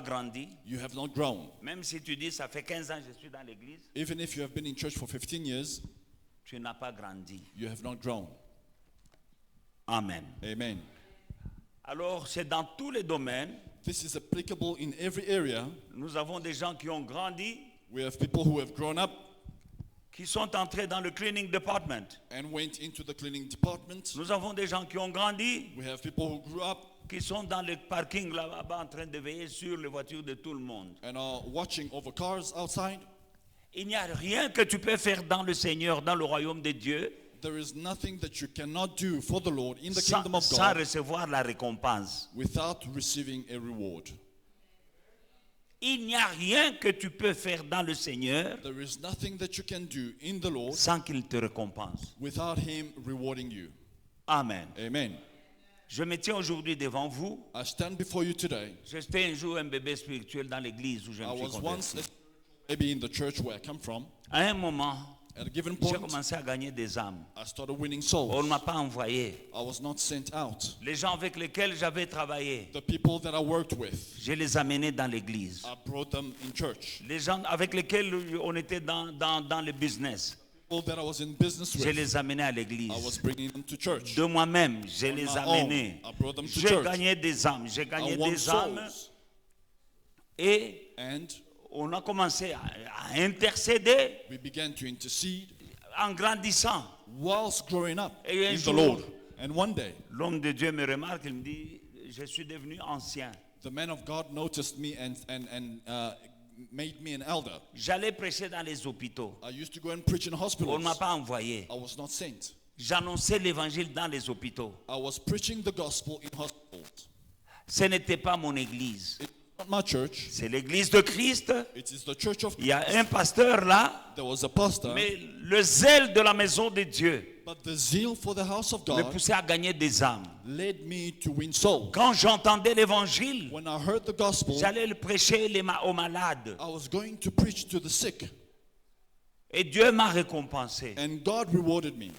grandi, you have not grown. même si tu dis ça fait 15 ans que je suis dans l'église, Even if you have been in church for 15 years, tu n'as pas grandi. you have not grown. Amen. Amen. Alors, c'est dans tous les domaines. This is applicable in every area. Nous avons des gens qui ont grandi, We have people who have grown up qui sont entrés dans le cleaning department. and went into the cleaning department. Nous avons des gens qui ont grandi, We have people who grew up qui sont dans le parking là-bas en train de veiller sur les voitures de tout le monde. and are watching over cars outside. Il n'y a rien que tu peux faire dans le Seigneur, dans le royaume de Dieu, There is nothing that you cannot do for the Lord in the sans, kingdom of sans God recevoir la récompense. without receiving a reward. Il n'y a rien que tu peux faire dans le Seigneur There is nothing that you can do in the Lord sans qu'il te récompense. without Him rewarding you. Amen. Amen. Je me tiens aujourd'hui devant vous. I stand before you today. J'étais un jour un bébé spirituel dans l'église où je I me suis was once converti. maybe in the church where I come from. À un moment, At a given j'ai point, commencé à gagner des âmes. I started winning On ne souls. m'a pas envoyé. I was not sent out. Les gens avec lesquels j'avais travaillé, The people that I worked with, je les amenais dans l'église. I brought them in church. Les gens avec lesquels on était dans le business, People that I was in business je with, les amenais à I l'église. was bringing them to church. De moi-même, je les my amenais. own, I brought them to J'ai church. gagné des âmes. J'ai gagné I won des âmes. souls. Et And on a commencé à intercéder we began to intercede en grandissant. whilst growing up Et un in the jour, Lord. And one day, l'homme de Dieu me remarque, il me dit, je suis devenu ancien. the man of God noticed me and made me an elder. J'allais prêcher dans les hôpitaux. I used to go and preach in On ne hospitals. m'a pas envoyé. I was not sent. J'annonçais l'évangile dans les hôpitaux. I was preaching the gospel in hospitals. Ce n'était pas mon église. It's not my church. C'est l'église de Christ. It is the church of Il y a Christ. un pasteur là, There was a pastor, mais le zèle de la maison de Dieu but the zeal for the house of me God poussait à gagner des âmes. led me to win souls. Quand j'entendais l'évangile, When I heard the gospel, j'allais le prêcher aux malades. I was going to preach to the sick, Et Dieu m'a récompensé. and God rewarded me.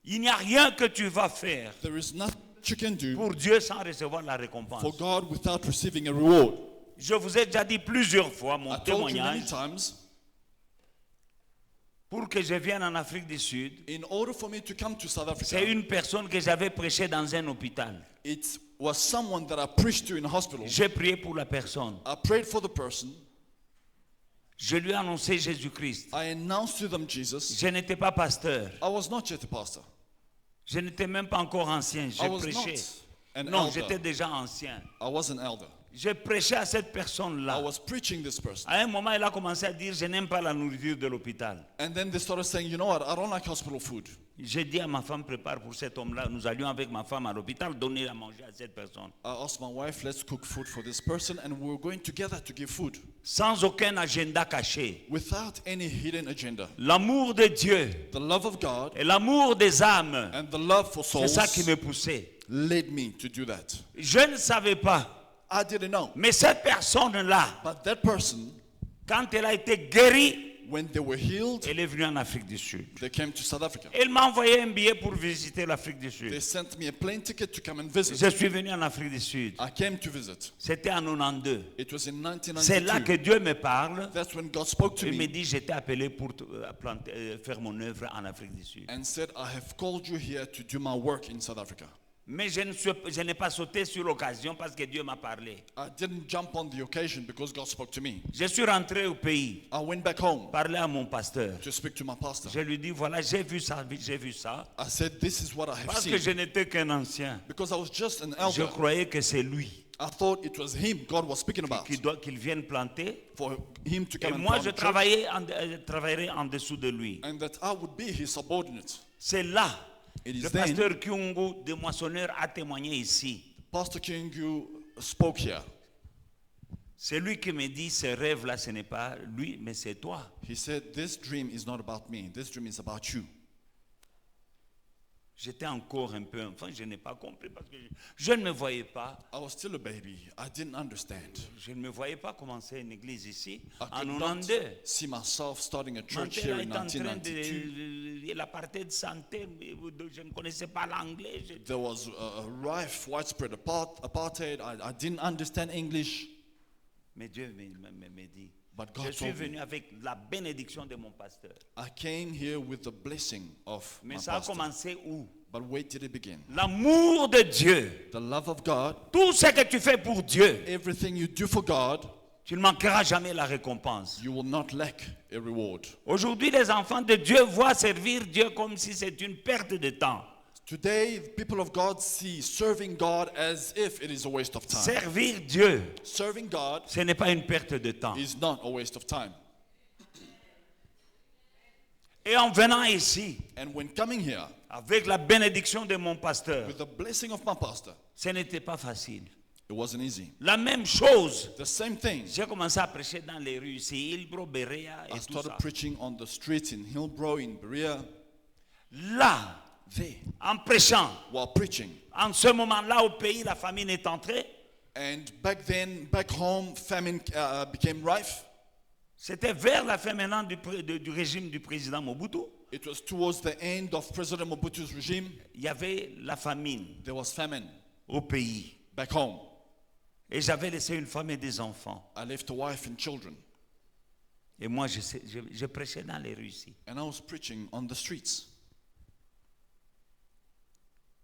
Il n'y a rien que tu vas faire There is nothing that you can do pour Dieu sans recevoir la récompense. for God without receiving a reward. Je vous ai déjà dit plusieurs fois mon I told you many témoignage. times, Pour que je vienne en Afrique du Sud, in order for me to come to South c'est Africa, une personne que j'avais prêché dans un hôpital. it was someone that I preached to in a hospital. J'ai prié pour la personne. I prayed for the person. Je lui ai annoncé Jésus-Christ. I announced to them Jesus. Je n'étais pas pasteur. I was not yet a pastor. Je n'étais même pas encore ancien. I J'ai was prêché. not an Non, j'étais elder. déjà ancien. I was an elder. J'ai prêché à cette I personne-là. was preaching this person. À un moment, elle a commencé à dire, je n'aime pas la nourriture de l'hôpital. And then they started saying, you know what, I don't like hospital food. J'ai dit à ma femme, prépare pour cet homme-là. Nous allions avec ma femme à l'hôpital donner à manger à cette personne. I asked my wife, let's cook food for this person, and we were going together to give food Sans aucun agenda caché. without any hidden agenda. L'amour de Dieu The love of God et l'amour des âmes, and the love for c'est ça qui souls me poussait. led me to do that. Je ne savais pas. I didn't know. Mais cette personne-là, But that person, quand elle a été guérie, when they were healed, elle est venue en Afrique du Sud. they came to South Africa. Elle m'a envoyé un billet pour visiter l'Afrique du Sud. They sent me a plane ticket to come and visit. Je suis venu en Afrique du Sud. I came to visit. C'était en 92. It was in C'est là 1992. que Dieu me parle. That's when God spoke to Il me me dit, j'étais appelé pour faire mon œuvre en Afrique du Sud. and said, I have called you here to do my work in South Africa. Mais je n'ai pas sauté sur l'occasion parce que Dieu m'a parlé. I didn't jump on the occasion because God spoke to me. Je suis rentré au pays, I went back home parler à mon pasteur. to speak to my pastor. Je lui dis, voilà, j'ai vu ça, j'ai vu ça. I said, this is what I have Parce que je seen. n'étais qu'un ancien. Because I was just an Je elder. croyais que c'est lui I thought it was him God was speaking about. qu'il vienne planter. For him to Et come and moi, plant je a church, travaillerai en dessous de lui. and that I would be his subordinate. C'est là, It is le then pasteur Kyungu de Moissonneur a témoigné ici. Pastor Kingu spoke here. C'est lui qui me dit, ce rêve-là, ce n'est pas lui, mais c'est toi. He said, this dream is not about me. This dream is about you. J'étais encore un peu enfant, je n'ai pas compris parce que je ne me voyais pas. I was still a baby. I didn't understand. Je ne me voyais pas commencer une église ici I en could not 92. see myself starting a Mon church père here est in en train 1992. de la partie de santé, mais je ne connaissais pas l'anglais. There was a rife, widespread apartheid. I didn't understand English. Mais Dieu me dit, But je God suis told venu me, avec la bénédiction de mon pasteur. I came here with the blessing of Mais my ça a pastor. commencé où? But where did it begin? L'amour de Dieu. The love of God. Tout ce que tu fais pour Dieu, Everything you do for God, tu ne manqueras jamais la récompense. you will not lack a reward. Aujourd'hui, les enfants de Dieu voient servir Dieu comme si c'est une perte de temps. Today, people of God see serving God as if it is a waste of time. Servir Dieu, Serving God ce n'est pas une perte de temps. is not a waste of time. Et en venant ici, And when coming here, avec la bénédiction de mon pasteur, with the blessing of my pastor, ce n'était pas facile. it wasn't easy. La même chose, The same thing. j'ai commencé à prêcher dans les rues ici, Hillbrow, Berea I et tout started ça. preaching on the streets in Hillbrow, in Berea. Là, There, en prêchant, while preaching. en ce moment-là au pays, la famine est entrée. And back then, back home, famine became rife. C'était vers la fin maintenant du régime du président Mobutu. It was towards the end of President Mobutu's regime. Il y avait la famine There was famine au pays. back home. Et j'avais laissé une femme et des enfants. I left a wife and children. Et moi, je prêchais dans les rues ici, And I was preaching on the streets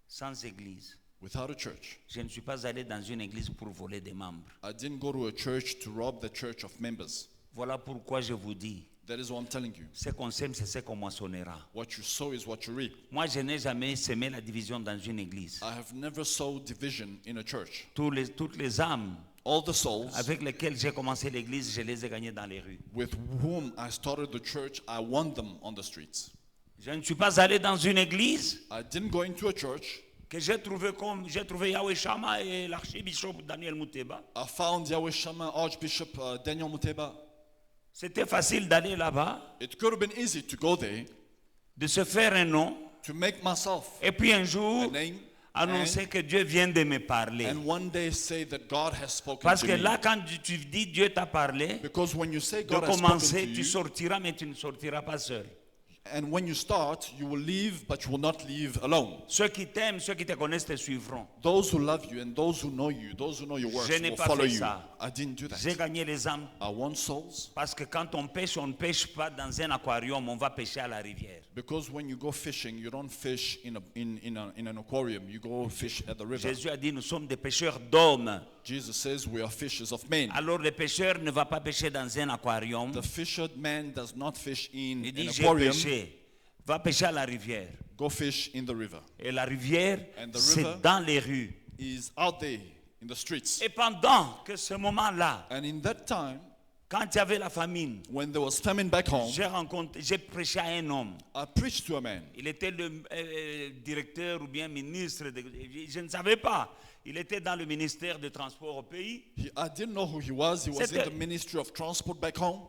sans église. without a church. Je ne suis pas allé dans une église pour voler des membres. I didn't go to a church to rob the church of members. Voilà pourquoi je vous dis, That is what I'm telling you. ce qu'on sème, c'est ce qu'on moissonnera. What you sow is what you reap. Moi, je n'ai jamais semé la division dans une église. I have never sowed division in a church. Toutes les âmes All the souls avec lesquelles j'ai commencé l'église, je les ai gagnées dans les rues. with whom I started the church, I won them on the streets. Je ne suis pas allé dans une église I didn't go into a church. que j'ai trouvé Yahweh Shammah et l'archibishop Daniel Mouteba. I found Yahweh Shammah, Archbishop Daniel Muteba. C'était facile d'aller là-bas, It could have been easy to go there, de se faire un nom, to make myself et puis un a jour name, annoncer que Dieu vient de me parler. and one day say that God has spoken Parce to que me. là, quand tu dis Dieu t'a parlé, Because when you say de God has spoken commencer, to tu you, sortiras, mais tu ne sortiras pas seul. and when you start, you will leave, but you will not leave alone. Ceux qui t'aiment, ceux qui te connaissent te suivront. Those who love you and those who know you, those who know your works, Je n'ai will pas follow fait you. ça. I didn't do J'ai that. gagné les âmes. I won souls Parce que quand on ne pêche pas dans un aquarium, on va pêcher à la rivière. because when you go fishing, you don't fish in an aquarium. You go fish at the river. Jésus a dit, nous sommes des pêcheurs d'hommes. Jesus says we are fishers of men. Alors le pêcheur ne va pas pêcher dans un aquarium. The fisherman does not fish in Il dit, an j'ai aquarium. pêché. Va pêcher à la rivière. Go fish in the river. Et la rivière, And the c'est river dans les rues. is out there in the streets. Et pendant que ce moment-là, And in that time, quand il y avait la famine, when there was famine back home, j'ai prêché à un homme. I preached to a man. Il était le directeur ou bien ministre, je ne savais pas. Il était dans le ministère des Transports au pays. I didn't know who he was. He was in C'était- the ministry of transport back home.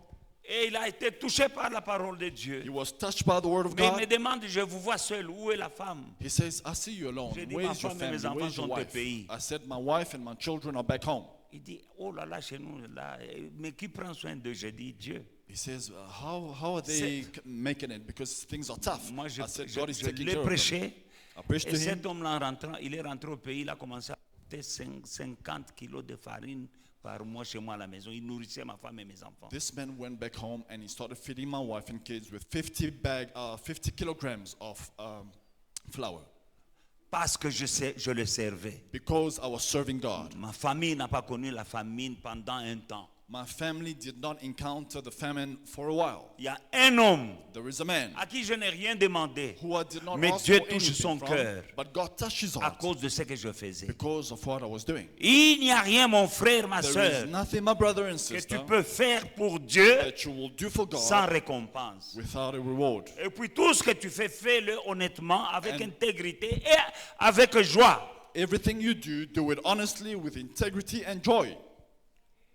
Et il a été touché par la parole de Dieu. He was touched by the word of Mais il me God. demande, je vous vois seul, où est la femme? He says, I see you alone. J'ai dit, Where ma is your femme et mes family? enfants Where is your sont au wife? pays. I said, my wife and my children are back home. Il dit, oh là là, chez nous, là, mais qui prend soin d'eux? Je dis, Dieu. He says, how are they making it? Because things are tough. Moi, je I said, God is je taking l'ai care of them. prêché. I preached Et to cet him. homme-là, il est rentré au pays, il a commencé à acheter 50 kilos de farine par mois chez moi à la maison. Il nourrissait ma femme et mes enfants. This man went back home and he started feeding my wife and kids with 50 kilograms of flour Parce que je le servais. because I was serving God. Ma famille n'a pas connu la famine pendant un temps. My family did not encounter the famine for a while. Il y a un homme There is a man à qui je n'ai rien demandé, who I did not mais ask Dieu for touche son anything from, cœur but God touched his à heart cause de ce que je faisais. because of what I was doing. Il n'y a rien, mon frère, ma There soeur, is nothing, my brother and que tu sister, peux faire pour Dieu that you will do for sans God récompense. without a reward. Et puis tout ce que tu fais, fais-le honnêtement, avec And- intégrité et avec joie. Everything you do it honestly, with integrity and joy.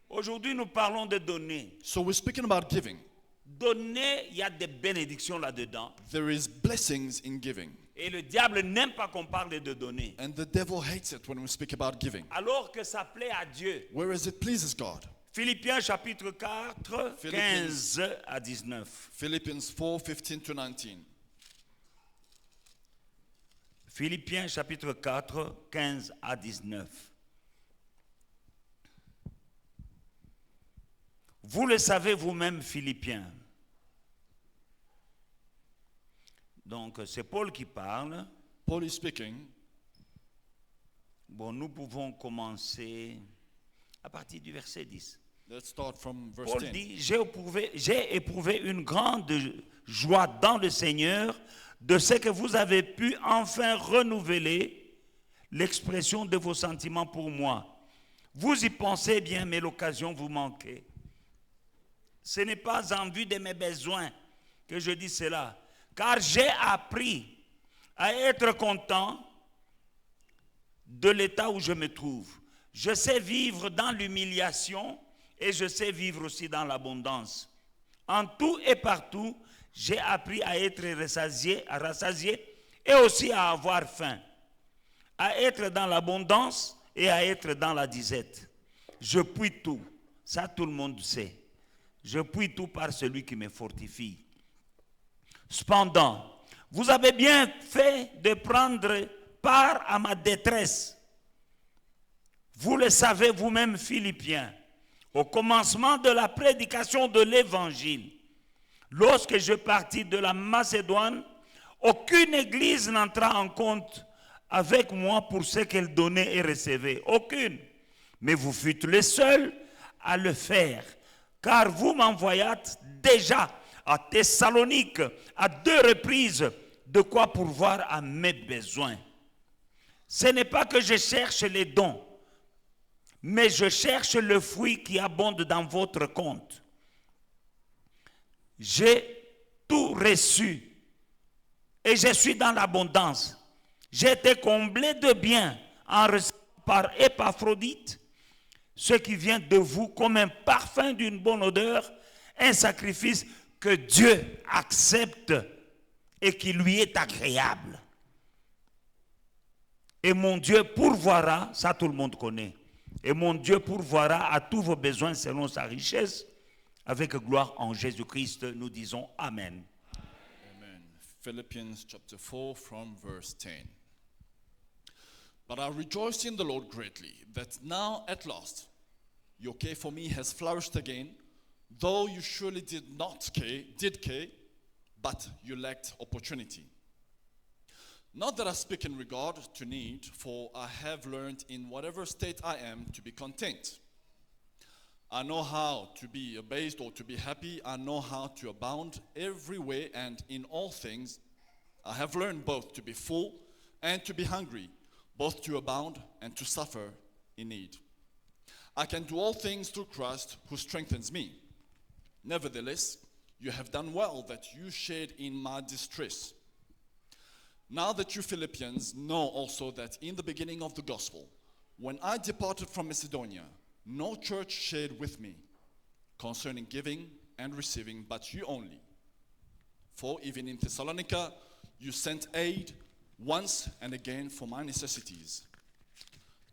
Aujourd'hui, nous parlons de donner. So we're speaking about giving. Donner, il y a des bénédictions là-dedans. There is blessings in giving. Et le diable n'aime pas qu'on parle de donner. And the devil hates it when we speak about giving. Alors que ça plaît à Dieu. Whereas it pleases God. Philippiens chapitre 4, Philippians. 15 à 19. Philippians 4:15 to 19. Philippiens chapitre 4, 15 à 19. Vous le savez vous-même, Philippiens. Donc, c'est Paul qui parle. Paul is speaking. Bon, nous pouvons commencer à partir du verset 10. Let's start from verse Paul 10. dit, j'ai éprouvé une grande joie dans le Seigneur de ce que vous avez pu enfin renouveler l'expression de vos sentiments pour moi. Vous y pensez bien, mais l'occasion vous manquait. Ce n'est pas en vue de mes besoins que je dis cela, car j'ai appris à être content de l'état où je me trouve. Je sais vivre dans l'humiliation et je sais vivre aussi dans l'abondance. En tout et partout, j'ai appris à être rassasié et aussi à avoir faim, à être dans l'abondance et à être dans la disette. Je puis tout, ça tout le monde sait. Je puis tout par celui qui me fortifie. Cependant, vous avez bien fait de prendre part à ma détresse. Vous le savez vous-même, Philippiens, au commencement de la prédication de l'Évangile, lorsque je partis de la Macédoine, aucune église n'entra en compte avec moi pour ce qu'elle donnait et recevait. Aucune. Mais vous fûtes les seuls à le faire, car vous m'envoyâtes déjà à Thessalonique à 2 reprises de quoi pourvoir à mes besoins. Ce n'est pas que je cherche les dons, mais je cherche le fruit qui abonde dans votre compte. J'ai tout reçu et je suis dans l'abondance. J'ai été comblé de biens en recevant par Épaphrodite ce qui vient de vous comme un parfum d'une bonne odeur, un sacrifice que Dieu accepte et qui lui est agréable. Et mon Dieu pourvoira, ça tout le monde connaît, et mon Dieu pourvoira à tous vos besoins selon sa richesse, avec gloire en Jésus-Christ, nous disons Amen. Amen. Philippians chapter 4 from verse 10. But I rejoice in the Lord greatly, that now at last your care for me has flourished again, though you surely did care, but you lacked opportunity. Not that I speak in regard to need, for I have learned in whatever state I am to be content. I know how to be abased or to be happy. I know how to abound every way and in all things. I have learned both to be full and to be hungry, both to abound and to suffer in need. I can do all things through Christ who strengthens me. Nevertheless, you have done well that you shared in my distress. Now that you Philippians know also that in the beginning of the gospel, when I departed from Macedonia, no church shared with me concerning giving and receiving, but you only. For even in Thessalonica, you sent aid once and again for my necessities.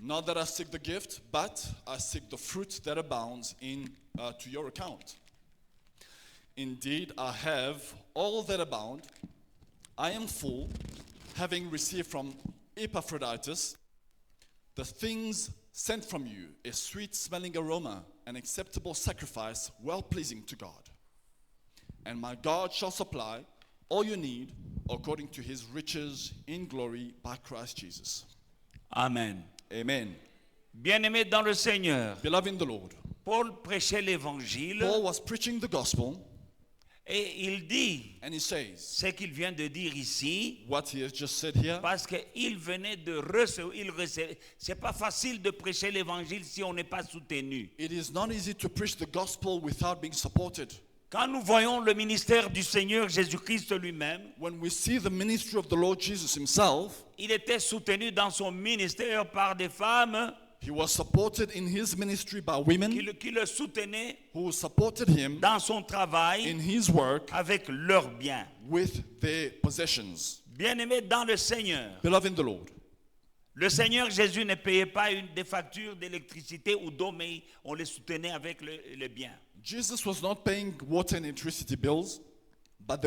Not that I seek the gift, but I seek the fruit that abounds to your account. Indeed, I have all that abound. I am full, having received from Epaphroditus the things sent from you, a sweet-smelling aroma, an acceptable sacrifice, well-pleasing to God. And my God shall supply all you need according to his riches in glory by Christ Jesus. Amen. Amen. Bien-aimés dans le Seigneur, Beloved in the Lord, Paul prêchait l'évangile Paul was preaching the gospel, et il dit and he says ce qu'il vient de dire ici, what he has just said here. parce qu'il venait de recevoir, c'est pas facile de prêcher l'évangile si on n'est pas soutenu. It is not easy to preach the gospel without being supported. Quand nous voyons le ministère du Seigneur Jésus-Christ lui-même, When we see the ministry of the Lord Jesus himself, il était soutenu dans son ministère par des femmes he was supported in his ministry by women qui le soutenaient who supported him dans son in travail his work avec leurs biens. with their possessions. Bien-aimés dans le Seigneur, Beloved in the Lord, le Seigneur Jésus ne payait pas des factures d'électricité ou d'eau, mais on les soutenait avec le bien. Jesus was not paying water and electricity bills, but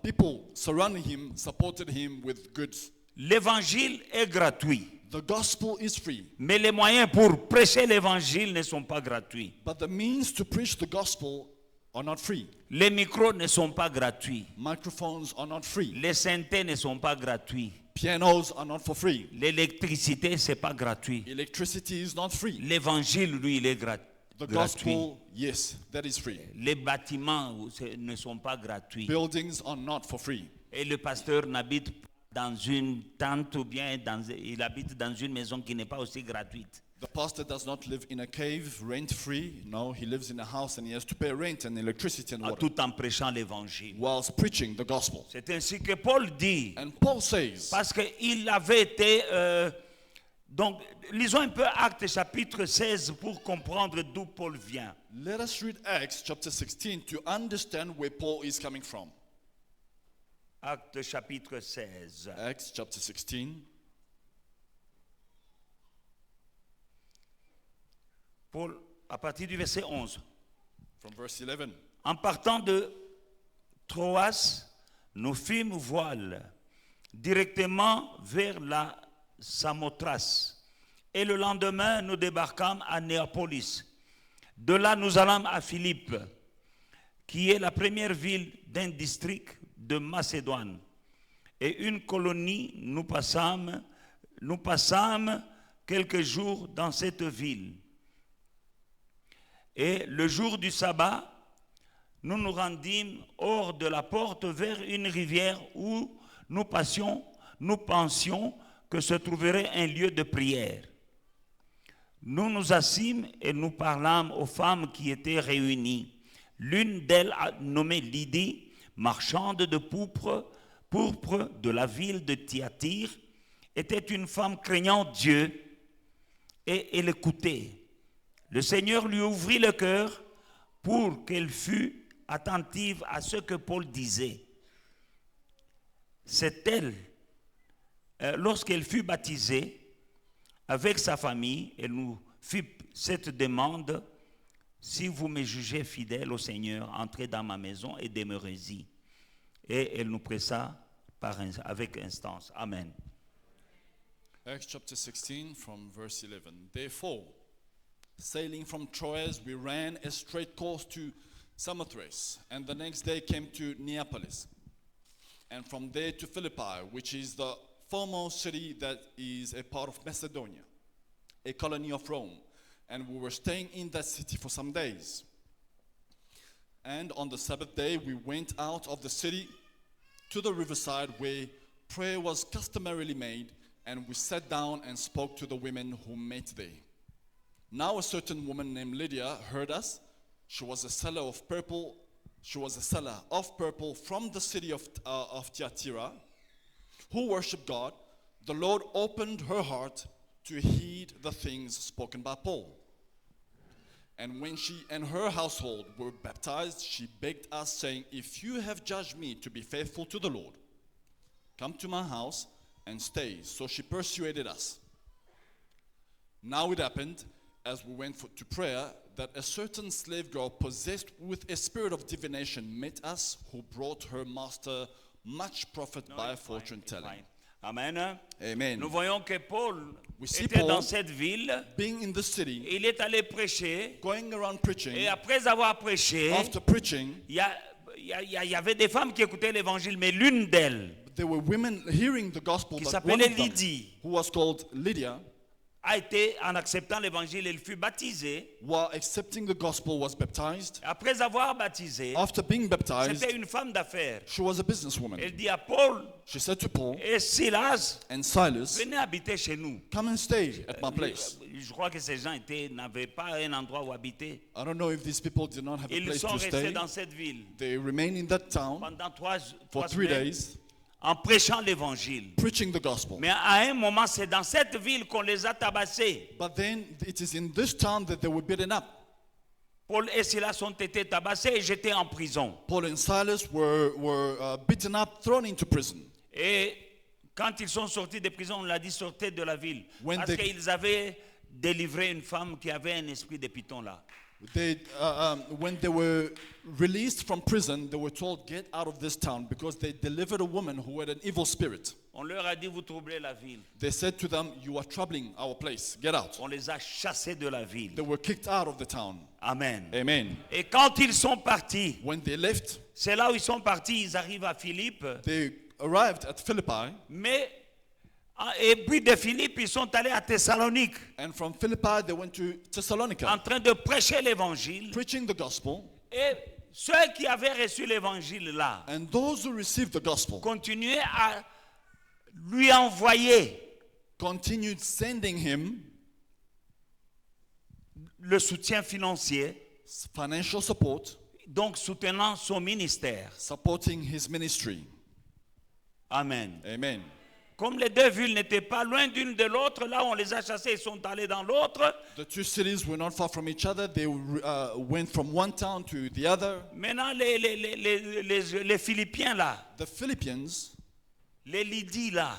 people surrounding him supported him with goods. L'évangile est gratuit. The gospel is free, Mais les moyens pour prêcher l'évangile ne sont pas gratuits. but the means to preach the gospel are not free. Les micros ne sont pas gratuits. Microphones are not free. Les synthés ne sont pas gratuits. Pianos are not for free. L'électricité, c'est pas gratuit. Electricity is not free. L'évangile, lui, il est The gratuit. gospel, yes, that is free. Les bâtiments ne sont pas gratuits. Buildings are not for free. Et le pasteur n'habite pas dans une tente ou bien il habite dans une maison qui n'est pas aussi gratuite. The pastor does not live in a cave rent-free. No, he lives in a house and he has to pay rent and electricity and water Tout en prêchant l'évangile. whilst preaching the gospel. C'est ainsi que Paul dit. And Paul says, Parce qu'il avait été... donc, lisons un peu Actes chapitre 16 pour comprendre d'où Paul vient. let us read Acts chapter 16 to understand where Paul is coming from. Actes chapitre 16. Acts chapter 16, Paul, à partir du verset 11. from verse 11. En partant de Troas, nous fîmes voile directement vers la Samothrace. Et le lendemain, nous débarquâmes à Néapolis. De là, nous allâmes à Philippe, qui est la première ville d'un district de Macédoine. Et une colonie, nous passâmes quelques jours dans cette ville. Et le jour du sabbat, nous nous rendîmes hors de la porte vers une rivière où nous pensions que se trouverait un lieu de prière. Nous nous assîmes et nous parlâmes aux femmes qui étaient réunies. L'une d'elles, nommée Lydie, marchande de pourpre de la ville de Thyatire, était une femme craignant Dieu et elle écoutait. Le Seigneur lui ouvrit le cœur pour qu'elle fût attentive à ce que Paul disait. C'est elle, lorsqu'elle fut baptisée, avec sa famille, elle nous fit cette demande: si vous me jugez fidèle au Seigneur, entrez dans ma maison et demeurez-y. Et elle nous pressa avec instance. Amen. Acts chapter 16 from verse 11. Therefore, sailing from Troas, we ran a straight course to Samothrace, and the next day came to Neapolis, and from there to Philippi, which is the foremost city that is a part of Macedonia, a colony of Rome. And we were staying in that city for some days. And on the Sabbath day, we went out of the city to the riverside where prayer was customarily made, and we sat down and spoke to the women who met there. Now a certain woman named Lydia heard us. She was a seller of purple from the city of Thyatira, who worshiped God. The Lord opened her heart to heed the things spoken by Paul. And when she and her household were baptized, she begged us, saying, if you have judged me to be faithful to the Lord, come to my house and stay. So she persuaded us. Now it happened, as we went to prayer, that a certain slave girl possessed with a spirit of divination met us, who brought her master much profit by fortune telling. Amen. Amen. Nous voyons que Paul We see était Paul dans cette ville, being in the city, il est allé prêcher, going around preaching. et après avoir prêché, After preaching, il y avait des femmes qui écoutaient l'évangile, mais l'une d'elles, there were women hearing the gospel, qui but one s'appelait of them, Lydie, who was called Lydia, a été, en acceptant l'évangile, elle fut baptisée. while accepting the gospel, was baptized. Après avoir baptisé, After being baptized, c'était une femme d'affaires. she was a businesswoman. Elle dit à Paul She said to Paul et Silas, and Silas, venez habiter chez nous. come and stay at my place. Je crois que ces gens n'avaient pas un endroit où habiter. I don't know if these people did not have a Ils place sont to restés stay. dans cette ville They remained in that town pendant for 3 semaines days, en prêchant l'évangile. preaching the gospel. Mais à un moment, c'est dans cette ville qu'on les a tabassés. But then it is in this town that they were beaten up. Paul et Silas ont été tabassés et jetés en prison. Paul and Silas were beaten up, thrown into prison. Et quand ils sont sortis de prison, on l'a dit, sortez de la ville. When Parce they- qu'ils avaient délivré une femme qui avait un esprit de python là. When they were released from prison, they were told, get out of this town, because they delivered a woman who had an evil spirit. On leur a dit, vous troublez la ville. They said to them, you are troubling our place. Get out. On les a chassés de la ville. They were kicked out of the town. Amen. Amen. Et quand ils sont partis, When they left, c'est là où ils sont partis, ils arrivent à Philippe. they arrived at Philippi. Mais, et puis de Philippe, ils sont allés à Thessalonique, And from Philippi, they went to Thessalonica, en train de prêcher l'évangile. preaching the gospel. Et ceux qui avaient reçu l'évangile là, And those who received the gospel continuaient à lui envoyer continued sending him le soutien financier, financial support, donc soutenant son ministère. supporting his ministry. Amen. Amen. Comme les deux villes n'étaient pas loin d'une de l'autre, là où on les a chassés, ils sont allés dans l'autre. The two cities were not far from each other. They went from one town to the other. Maintenant, les Philippiens là, The Philippians, les Lydies là,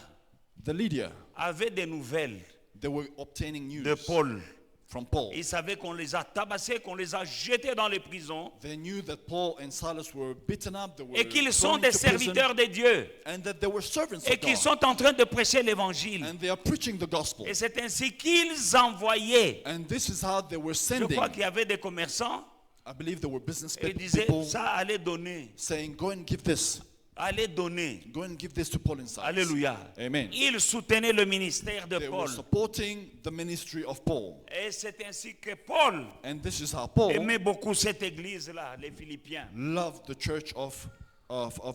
the Lydia, avaient des nouvelles they were obtaining news de Paul. from Paul. Ils savaient qu'on les a tabassés, qu'on les a jetés dans les prisons They knew that Paul and Silas were beaten up, they were et qu'ils thrown sont des into prison, serviteurs de Dieu and that they were servants et of qu'ils God. sont en train de prêcher l'évangile. And they are preaching the gospel. Et c'est ainsi qu'ils envoyaient. And this is how they were Je sending. crois qu'il y avait des commerçants I believe there were business et ils disaient, people ça allez donner, saying, go and give this. allez donner. Go and give this to Paul and Silas. Alléluia. Amen. Ils soutenaient le ministère de They were Paul. supporting the ministry of Paul. Et c'est ainsi que Paul And this is how Paul aimait beaucoup cette église-là, les Philippiens. loved the church of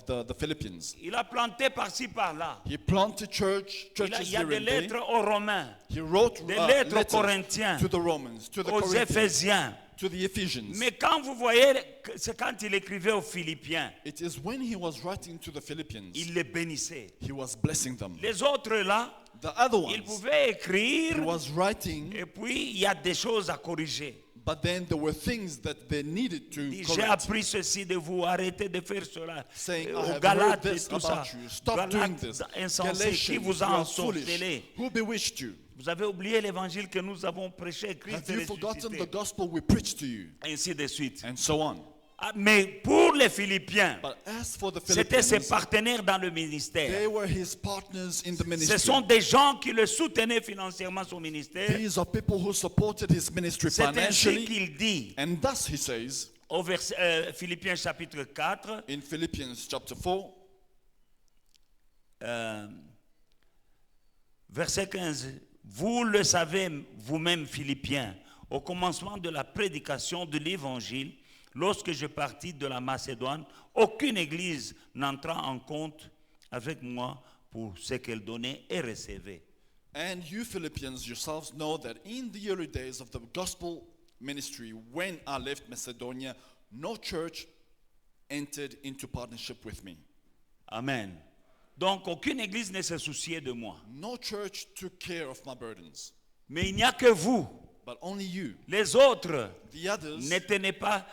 the Philippians. Il a planté par-ci, par-là. He planted churches Il y a here des and there. lettres aux Romains, He wrote des lettres aux letters Corinthiens, to the Romans, to the aux Corinthians, Éphésiens. to the Ephesians. Mais quand vous voyez, c'est quand il écrivait aux Philippiens, It is when he was writing to the Philippians, il les bénissait. he was blessing them. Les autres là, The other ils ones, pouvaient he écrire was writing, et puis il y a des choses à corriger. but then there were things that they needed to J'ai correct. appris ceci de vous, arrêtez de faire cela. Saying, I Aux have heard Galates et this tout ça. about you. Stop doing Galates this. insensés, qui Galatians, vous you a are foolish. ensorcelé. Who bewitched you? Vous avez oublié l'évangile que nous avons prêché, Christ Have you forgotten the ressuscité, gospel we preached to you? ainsi de suite. And so on. Ah, mais pour les Philippiens, But as for the c'était ses Philippians, partenaires dans le they ministère. were his partners in the Ce ministry. sont des gens qui le soutenaient financièrement son ministère. These are people who supported his ministry C'est ainsi financially. qu'il dit And thus he says au Philippiens chapitre 4, in Philippians chapter 4, verset 15. Vous le savez vous-même, Philippiens, au commencement de la prédication de l'évangile, lorsque je partis de la Macédoine, aucune église n'entra en compte avec moi pour ce qu'elle donnait et recevait. and you Philippians yourselves know that in the early days of the gospel ministry, when I left Macedonia, no church entered into partnership with me. Amen. Donc, aucune église ne se souciait de moi. No church took care of my burdens, Mais il n'y a que vous. but only you. Les autres The others ne tenaient pas,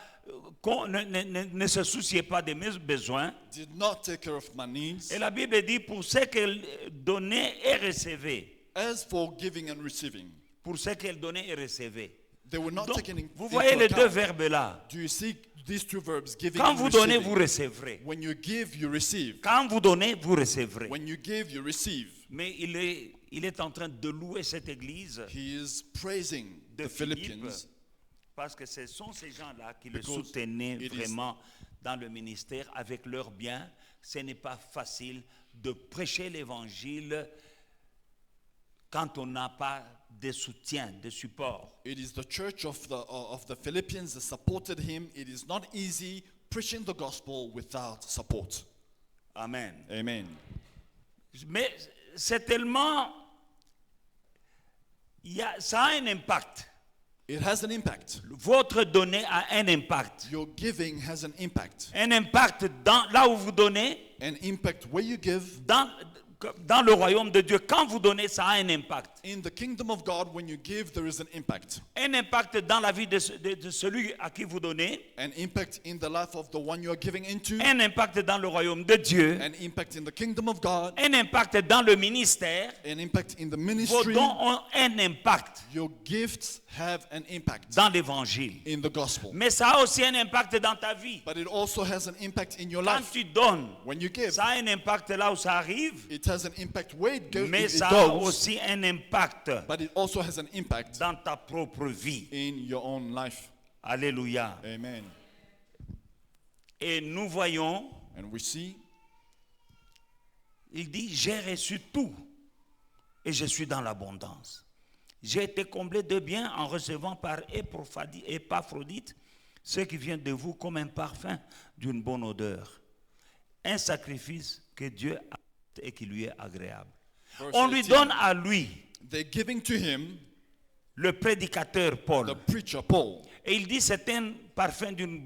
ne se souciaient pas de mes besoins. did not take care of my needs. Et la Bible dit, pour ce qu'elle donnait et recevait. As for giving and receiving, Pour ce qu'elle donnait et recevait. they were not Donc, taken vous into voyez les deux account. verbes là. Do you see these two verbs, giving Quand and vous donnez, receiving? vous recevrez. When you give, you receive. Quand vous donnez, vous recevrez. When you give, you receive. Mais il est en train de louer cette église He is praising de the Philippe Philippians parce que ce sont ces gens-là qui le Because soutenaient it is- vraiment dans le ministère avec leurs biens. Ce n'est pas facile de prêcher l'évangile quand on n'a pas de soutien, de support. It is the church of the Philippians that supported him. It is not easy preaching the gospel without support. Amen. Amen. Mais c'est tellement... ça a un impact. It has an impact. Votre donner a un impact. Your giving has an impact. Un impact là où vous donnez, An impact where you give. dans le royaume de Dieu. Quand vous donnez, ça a un impact. In the kingdom of God, when you give, there is an impact. Un impact dans la vie de celui à qui vous donnez. An impact in the life of the one you are giving into. Un impact dans le royaume de Dieu. An impact in the kingdom of God. Un impact dans le ministère. An impact in the Vos ministry. dons ont un impact Your gifts have an impact dans l'évangile. in the gospel. Mais ça a aussi un impact dans ta vie. But it also has an impact in your Quand life. tu donnes, When you give, ça a un impact là où ça arrive. it has an impact where mais it ça a goes, aussi un impact but it also has an impact dans ta propre vie. in your own life. Alléluia. Amen. Et nous voyons, And we see, il dit, j'ai reçu tout et je suis dans l'abondance. J'ai été comblé de biens en recevant par Épaphrodite ce qui vient de vous comme un parfum d'une bonne odeur. Un sacrifice que Dieu a et qui lui est agréable. Verse On lui 18. donne à lui, they're giving to him, le prédicateur Paul. the preacher Paul. Et il dit c'est un parfum d'une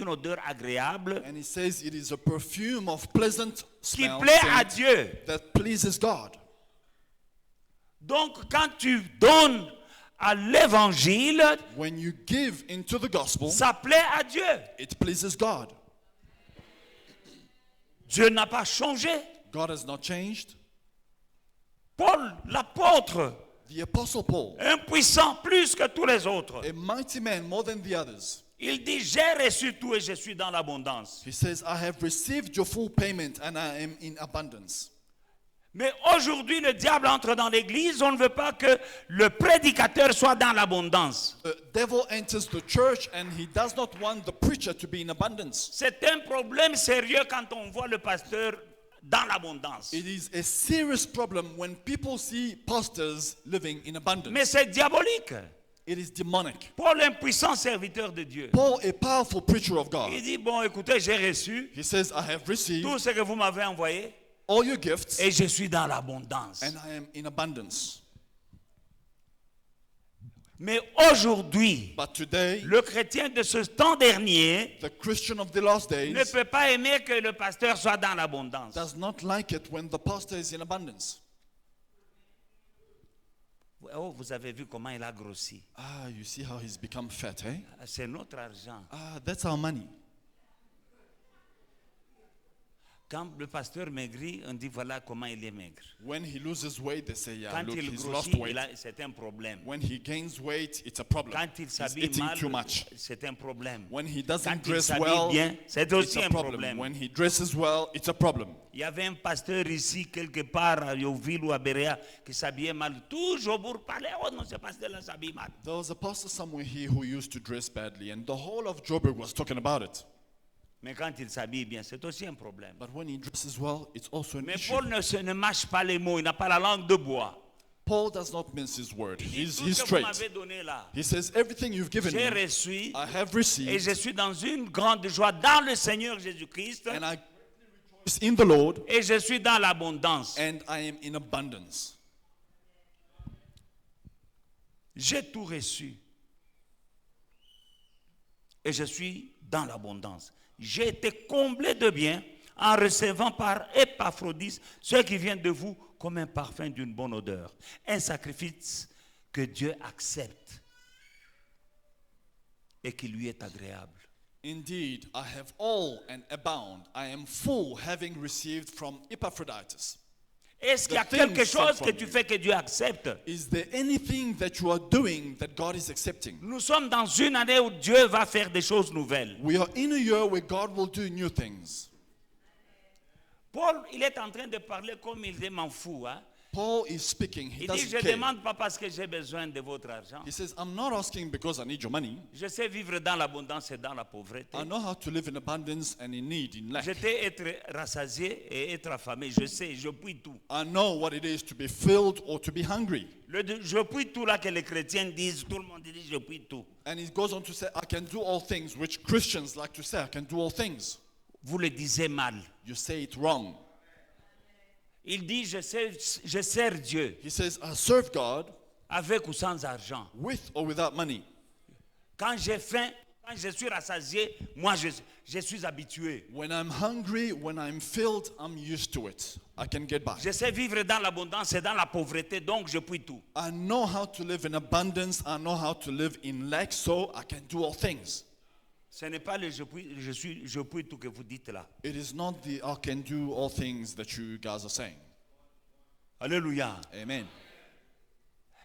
odeur agréable And he says it is a perfume of pleasant qui smell plaît à scent Dieu. that pleases God. Donc quand tu donnes à l'évangile, When you give into the gospel, ça plaît à Dieu. it pleases God. Dieu n'a pas changé. God has not changed. Paul, l'apôtre, The apostle Paul, un puissant plus que tous les autres, a mighty man more than the others, il dit j'ai reçu tout et je suis dans l'abondance. he says, I have received your full payment and I am in abundance. Mais aujourd'hui, le diable entre dans l'église, on ne veut pas que le prédicateur soit dans l'abondance. The devil enters the church and he does not want the preacher to be in abundance. C'est un problème sérieux quand on voit le pasteur dans l'abondance. It is a serious problem when people see pastors living in abundance. Mais c'est diabolique. It is demonic. Paul, un puissant serviteur de Dieu, Paul, a powerful preacher of God, il dit, bon, écoutez, j'ai reçu he says, I have received tout ce que vous m'avez envoyé all your gifts et je suis dans l'abondance. and I am in abundance. Mais aujourd'hui, But today, le chrétien de ce temps dernier the Christian of the last ne days peut pas aimer que le pasteur soit dans l'abondance. does not like it when the pastor is in abundance. Oh, vous avez vu comment il a grossi. Ah, you see how he's become fat, eh? C'est notre argent. Ah, that's our money. Quand le pasteur maigrit, on dit voilà comment il est maigre. When he loses weight, they say, yeah, Quand look, il he's lost grossit, weight. c'est un problème. When he gains weight, it's a problem. Quand il He's s'habille eating mal, too much. c'est un problème. When he Quand doesn't il dress s'habille well, bien, c'est it's aussi a un problem. problème. When he dresses well, it's a problem. Il y avait un pasteur ici, quelque part, à Yoville ou à Berea, qui s'habillait mal. Toujours pour parler, oh non, ce pasteur-là s'habille mal. There was a pastor somewhere here who used to dress badly, and the whole of Joburg was talking about it. Mais quand il s'habille bien, c'est aussi un problème. But when he dresses well, it's also an Mais issue. Paul ne mâche pas les mots, il n'a pas la langue de bois. Paul does not mince his word. Il dit, He's tout ce que vous straight. m'avez donné là, He says, everything you've given j'ai me, reçu I have et received, je suis dans une grande joie dans le Seigneur Jésus-Christ and I rejoice in the Lord, et je suis dans l'abondance. and I am in abundance. J'ai tout reçu et je suis dans l'abondance. J'ai été comblé de biens en recevant par Épaphrodite ce qui vient de vous comme un parfum d'une bonne odeur, un sacrifice que Dieu accepte et qui lui est agréable. Indeed, I have all and abound. I am full, having received from Epaphroditus. Est-ce qu'il y a The things quelque chose sent que from tu you. fais que Dieu accepte? Is there anything that you are doing that God is accepting? Nous sommes dans une année où Dieu va faire des choses nouvelles. We are in a year where God will do new things. Paul, il est en train de parler comme il dit, m'en fous. Hein? Paul is speaking. He Il dit, doesn't je ne care. demande pas parce que j'ai besoin de votre argent. He says, I'm not asking because I need your money. Je sais vivre dans l'abondance et dans la pauvreté. I know how to live in abundance and in need, in lack. Je sais être rassasié et être affamé. Je sais, je puis tout. I know what it is to be filled or to be hungry. Je puis tout là que les chrétiens disent, tout le monde dit je puis tout. And he goes on to say, I can do all things, which Christians like to say, I can do all things. Vous le disiez mal. You say it wrong. Il dit, je sers Dieu He says, I serve God avec ou sans argent. with or without money. Quand j'ai faim, quand je suis rassasié, moi je suis habitué. When I'm hungry, when I'm filled, I'm used to it. I can get by. Je sais vivre dans l'abondance et dans la pauvreté, donc je puis tout. I know how to live in abundance. I know how to live in lack, so I can do all things. Ce n'est pas le je puis tout que vous dites là. It is not the I can do all things that you guys are saying. Alléluia. Amen.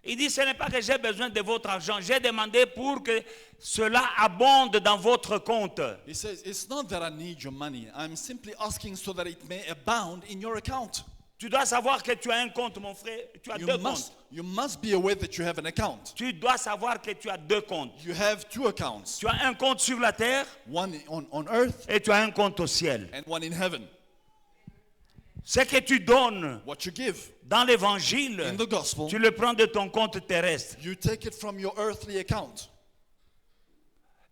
Il dit, ce n'est pas que j'ai besoin de votre argent. J'ai demandé pour que cela abonde dans votre compte. He says, it's not that I need your money. I'm simply asking so that it may abound in your account. Tu dois savoir que tu as un compte, mon frère. Tu as deux comptes. You must be aware that you have an account. Tu dois savoir que tu as deux comptes. You have two accounts. Tu as un compte sur la terre One on earth et tu as un compte au ciel. and one in heaven. Ce que tu donnes What you give dans l'évangile, in the gospel, tu le prends de ton compte terrestre. you take it from your earthly account.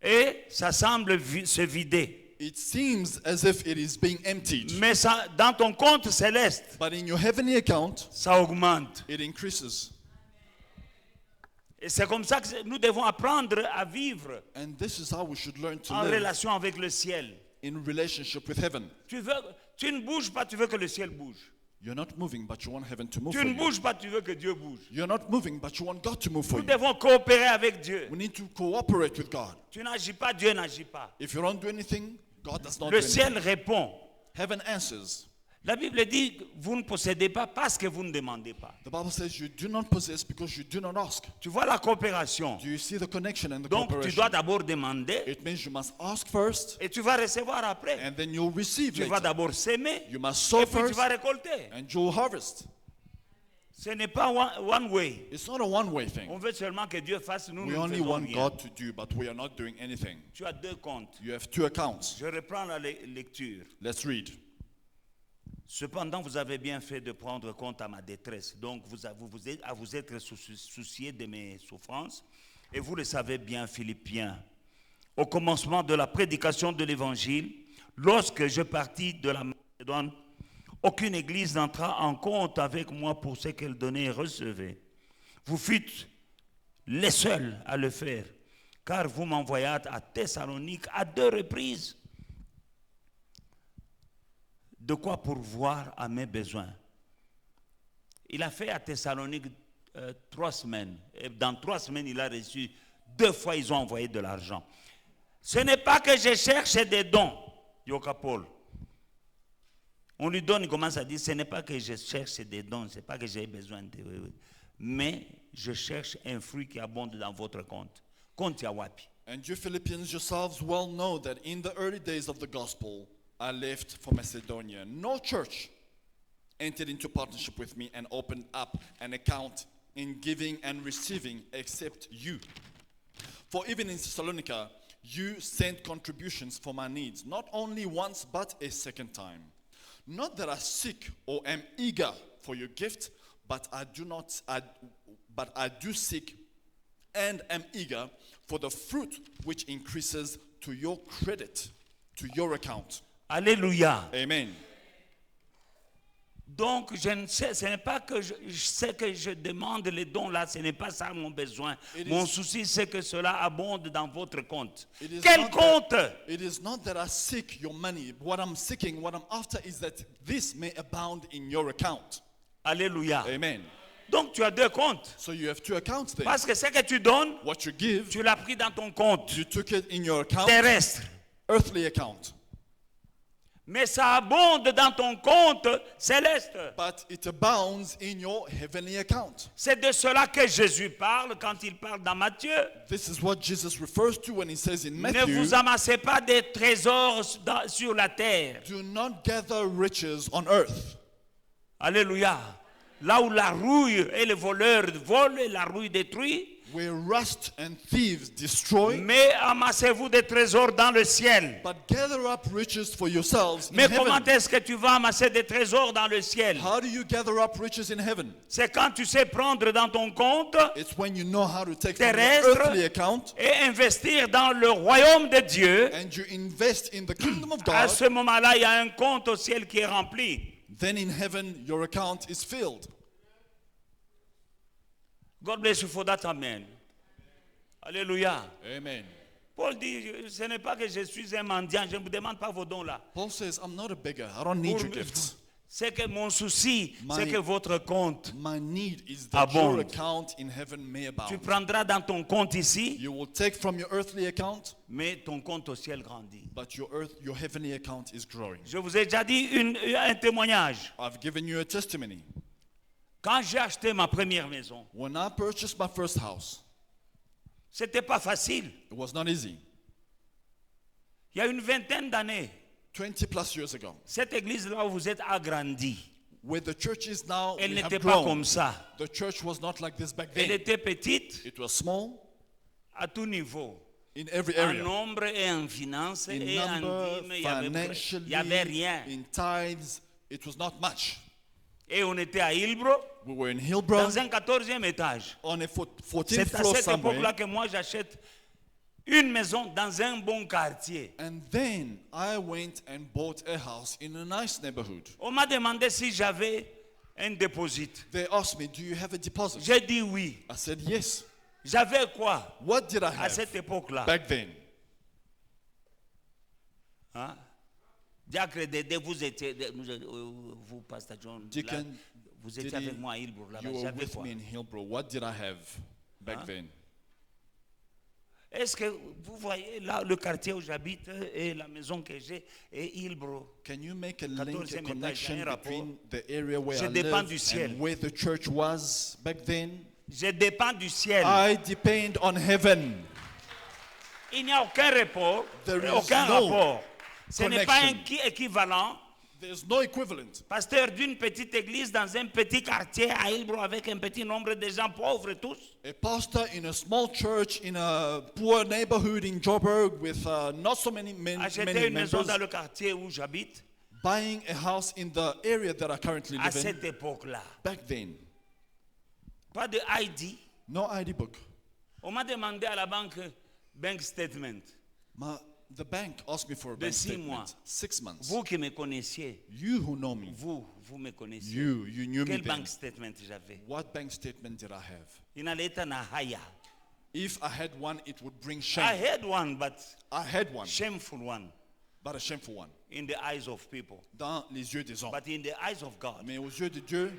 Et ça semble se vider. It seems as if it is being emptied. Mais ça, dans ton compte céleste, But in your heavenly account, ça augmente. it increases. Et c'est comme ça que nous devons apprendre à vivre And this is how we should learn to en live relation avec le ciel. in relationship with heaven. Tu ne bouges pas, tu veux que le ciel bouge. You're not moving, but you want heaven to move Tu for ne you. bouges pas, tu veux que Dieu bouge. You're not moving, but you want God to move for Nous you. devons coopérer avec Dieu. We need to cooperate with God. Tu n'agis pas, Dieu n'agit pas. If you don't do anything, God does not do Le anything. ciel répond. Heaven answers. La Bible dit, vous ne possédez pas parce que vous ne demandez pas. The Bible says you do not possess because you do not ask. Tu vois la coopération. Do you see the connection and the Donc tu cooperation? dois d'abord demander It means you must ask first, et tu vas recevoir après. and then you'll receive Tu vas later. d'abord s'aimer You must sow et puis tu first, vas récolter. and you'll harvest. Ce n'est pas one way. It's not a one-way thing. On veut seulement que Dieu fasse, nous We ne only faisons want rien. God to do, but we are not doing anything. Tu as deux comptes. You have two accounts. Je reprends la lecture. Let's read. Cependant, vous avez bien fait de prendre compte à ma détresse. Donc, vous êtes soucié de mes souffrances. Et vous le savez bien, Philippiens. Au commencement de la prédication de l'Évangile, lorsque je partis de la Macédoine, aucune église n'entra en compte avec moi pour ce qu'elle donnait et recevait. Vous fûtes les seuls à le faire, car vous m'envoyâtes à Thessalonique à 2 reprises. De quoi pourvoir à mes besoins. Il a fait à Thessalonique 3 semaines. Et dans 3 semaines, il a reçu 2 fois, ils ont envoyé de l'argent. Ce n'est pas que je cherche des dons, Yoka Paul. On lui donne, il commence à dire, ce n'est pas que je cherche des dons, ce n'est pas que j'ai besoin de... Mais je cherche un fruit qui abonde dans votre compte. Compte Yawapi. And you Philippians yourselves well know that in the early days of the gospel, I left for Macedonia. No church entered into partnership with me and opened up an account in giving and receiving except you. For even in Thessalonica, you sent contributions for my needs, not only once but a second time. Not that I seek or am eager for your gift, but I do seek and am eager for the fruit which increases to your credit, to your account. Alléluia. Amen. Donc, je ne sais, ce n'est pas que je sais que je demande les dons là, ce n'est pas ça mon besoin. Mon souci, c'est que cela abonde dans votre compte. Quel compte? It is not that I seek your money. What I'm seeking, what I'm after is that this may abound in your account. Alléluia. Amen. Donc, tu as 2 comptes. So you have two accounts there. Parce que ce que tu donnes, What you give, tu l'as pris dans ton compte you took it in your account, terrestre. earthly account. Mais ça abonde dans ton compte céleste. But it abounds in your heavenly account. C'est de cela que Jésus parle quand il parle dans Matthieu. This is what Jesus refers to when he says in Ne Matthew, vous amassez pas des trésors sur la terre. do not gather riches on earth. Alléluia. Là où la rouille et le voleur volent et la rouille détruit. Where rust and thieves destroy. Mais amassez-vous des trésors dans le ciel. But gather up riches for yourselves in Mais comment heaven. est-ce que tu vas amasser des trésors dans le ciel? How do you gather up riches in heaven? C'est quand tu sais prendre dans ton compte It's when you know how to take from your terrestre earthly account et investir dans le royaume de Dieu. and you invest in the kingdom of À God. ce moment-là, il y a un compte au ciel qui est rempli. Then in heaven your account is filled. God bless you for that, amen. Alléluia. Amen. Paul dit, ce n'est pas que je suis un mendiant, je ne vous demande pas vos dons là. Paul says, I'm not a beggar. I don't need your gifts. C'est que mon souci, c'est que votre compte, My need is that your abonde. account in heaven may tu abound. prendras dans ton compte ici, You will take from your earthly account, mais ton compte au ciel grandit. but your heavenly account is growing. Je vous ai déjà dit un témoignage. I've given you a testimony. Quand j'ai acheté ma première maison, When I purchased my first house, c'était pas facile. it was not easy. Il y a une vingtaine d'années, 20 plus years ago, cette église-là où vous êtes agrandie, Where the church is now, Elle we have n'était pas grown. comme ça. The church was not like this back Elle then. était petite It was small à tout niveau. in every En area. nombre et en finance In et en number, dîmes, il y avait financially, rien. in tithes, it was not much. Et on était à Hillbrook, We were in Hillbrook dans un 14e étage. on a 14th C'est à floor cette époque-là somewhere. que moi j'achète une maison dans un bon quartier. And then I went and bought a house in a nice neighborhood. On m'a demandé si j'avais un dépôt. They asked me, do you have a deposit? J'ai dit oui. I said, yes. J'avais quoi What did I à have cette époque-là? back then? Hein? Diacre Dédé, vous étiez, vous, Pasteur John, là, Deacon vous étiez Diddy, avec moi à Hillbrook, là-bas. You were J'avais with quoi? me in Hillbrook. What did I have back then? Est-ce que vous voyez là le quartier où j'habite et la maison que j'ai et Hillbrook? Can you make a link, a 14e connection étage, un between the area where Je I dépends live du ciel. and where the church was back then? Je dépends du ciel. I depend on heaven. Il n'y a aucun rapport. There is Aucun no rapport. Ce n'est pas un connection. équivalent. There's no equivalent. Pasteur d'une petite église dans un petit quartier à Hillbrook avec un petit nombre de gens pauvres tous. A pastor in a small church in a poor neighborhood in Joburg with not so many Acheter une maison members, dans le quartier où j'habite buying a house in the area that I currently à live in. cette époque-là. Back then, Pas de ID. no ID book. On m'a demandé à la banque bank statement. The bank asked me for a De bank 6 statement. mois. 6 months. Vous qui me connaissiez, You who know me, vous me connaissiez. you knew me Quel then. bank statement j'avais? What bank statement did I have? Inaleta na haya. If I had one, it would bring I shame. had one, but I had one, shameful one but a shameful one. in the eyes of people. Dans les yeux des hommes. But in the eyes of God, Mais aux yeux de Dieu,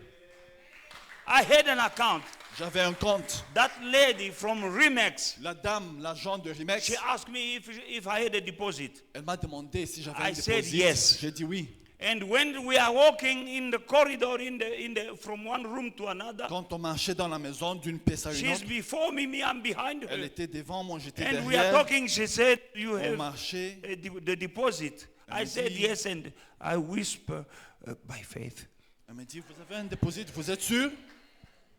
I had an account. j'avais un compte. That lady from Remax, La dame, l'agent de Rimex, she asked me if I had a deposit. elle m'a demandé si j'avais I un said déposit. yes. J'ai dit oui. And when we are walking in the corridor from one room to another, Quand on marchait dans la maison d'une pièce à une she's autre, before me, I'm behind elle her. était devant moi, j'étais And we are derrière. talking, she said, you On have marchait. the deposit. I me said dit- yes, and I whisper by faith. Elle m'a dit, vous avez un déposit, vous êtes sûr?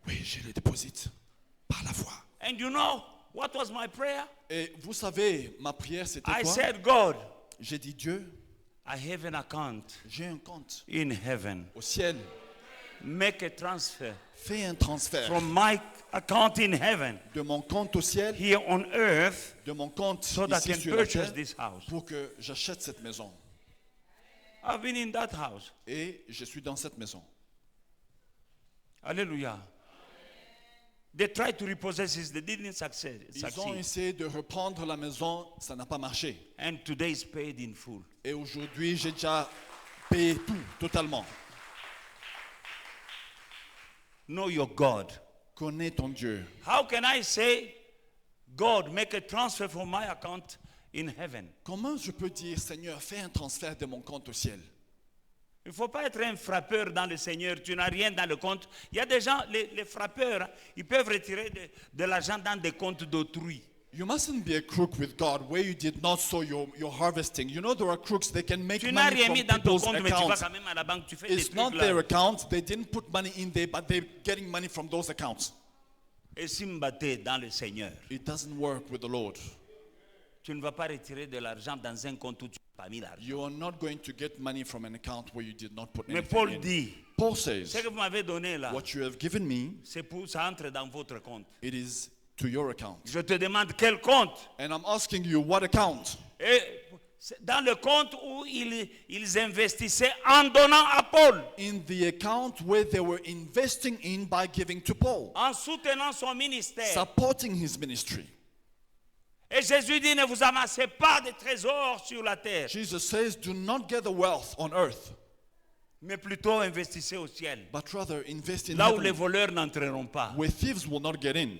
Oui, j'ai le déposit. Par la foi. And you know what was my prayer? Et vous savez, ma prière, c'était I quoi? said, God, J'ai dit, Dieu, I have an account j'ai un compte in heaven. au ciel. Make a transfer Fais un transfert from my account in heaven de mon compte au ciel, here on earth de mon compte so that I ici can sur la purchase terre, this house. pour que j'achète cette maison. I've been in that house. Et je suis dans cette maison. Hallelujah. They tried to repossess it, they didn't Ils ont succeed. essayé de reprendre la maison, ça n'a pas marché. And today is paid in full. Et aujourd'hui, j'ai déjà payé tout, totalement. Know your God. Connais ton Dieu. How can I say, God, make a transfer from my account in heaven? Comment je peux dire, Seigneur, fais un transfert de mon compte au ciel? Il ne faut pas être un frappeur dans le Seigneur, tu n'as rien dans le compte. Il y a des gens, les frappeurs, ils peuvent retirer de l'argent dans des comptes d'autrui. You mustn't be a crook with God where you did not sow your harvesting. You know there are crooks, they can make Tu n'as money rien from mis dans ton people's compte, mais tu vas accounts. quand même à la banque, tu fais des It's trucs not their là. account. They didn't put money in there, but they're getting money from those accounts. Et si m'battais dans le Seigneur, It doesn't work with the Lord. tu ne vas pas retirer de l'argent dans un compte où tu n'as pas mis l'argent. You are not going to get money from an account where you did not put Mais anything Paul in. dit, Paul ce says, que vous m'avez donné là, what you have given me, c'est pour ça entre dans votre compte. it is to your account. Je te demande quel compte. And I'm asking you, what account? Et c'est dans le compte où ils investissaient en donnant à Paul, In the account where they were investing in by giving to Paul, en soutenant son ministère. supporting his ministry. Et Jésus dit, ne vous amassez pas de trésors sur la terre, Jesus says, do not gather wealth on earth, mais plutôt investissez au ciel. but rather invest in Là où les heaven, voleurs n'entreront pas. where thieves will not get in,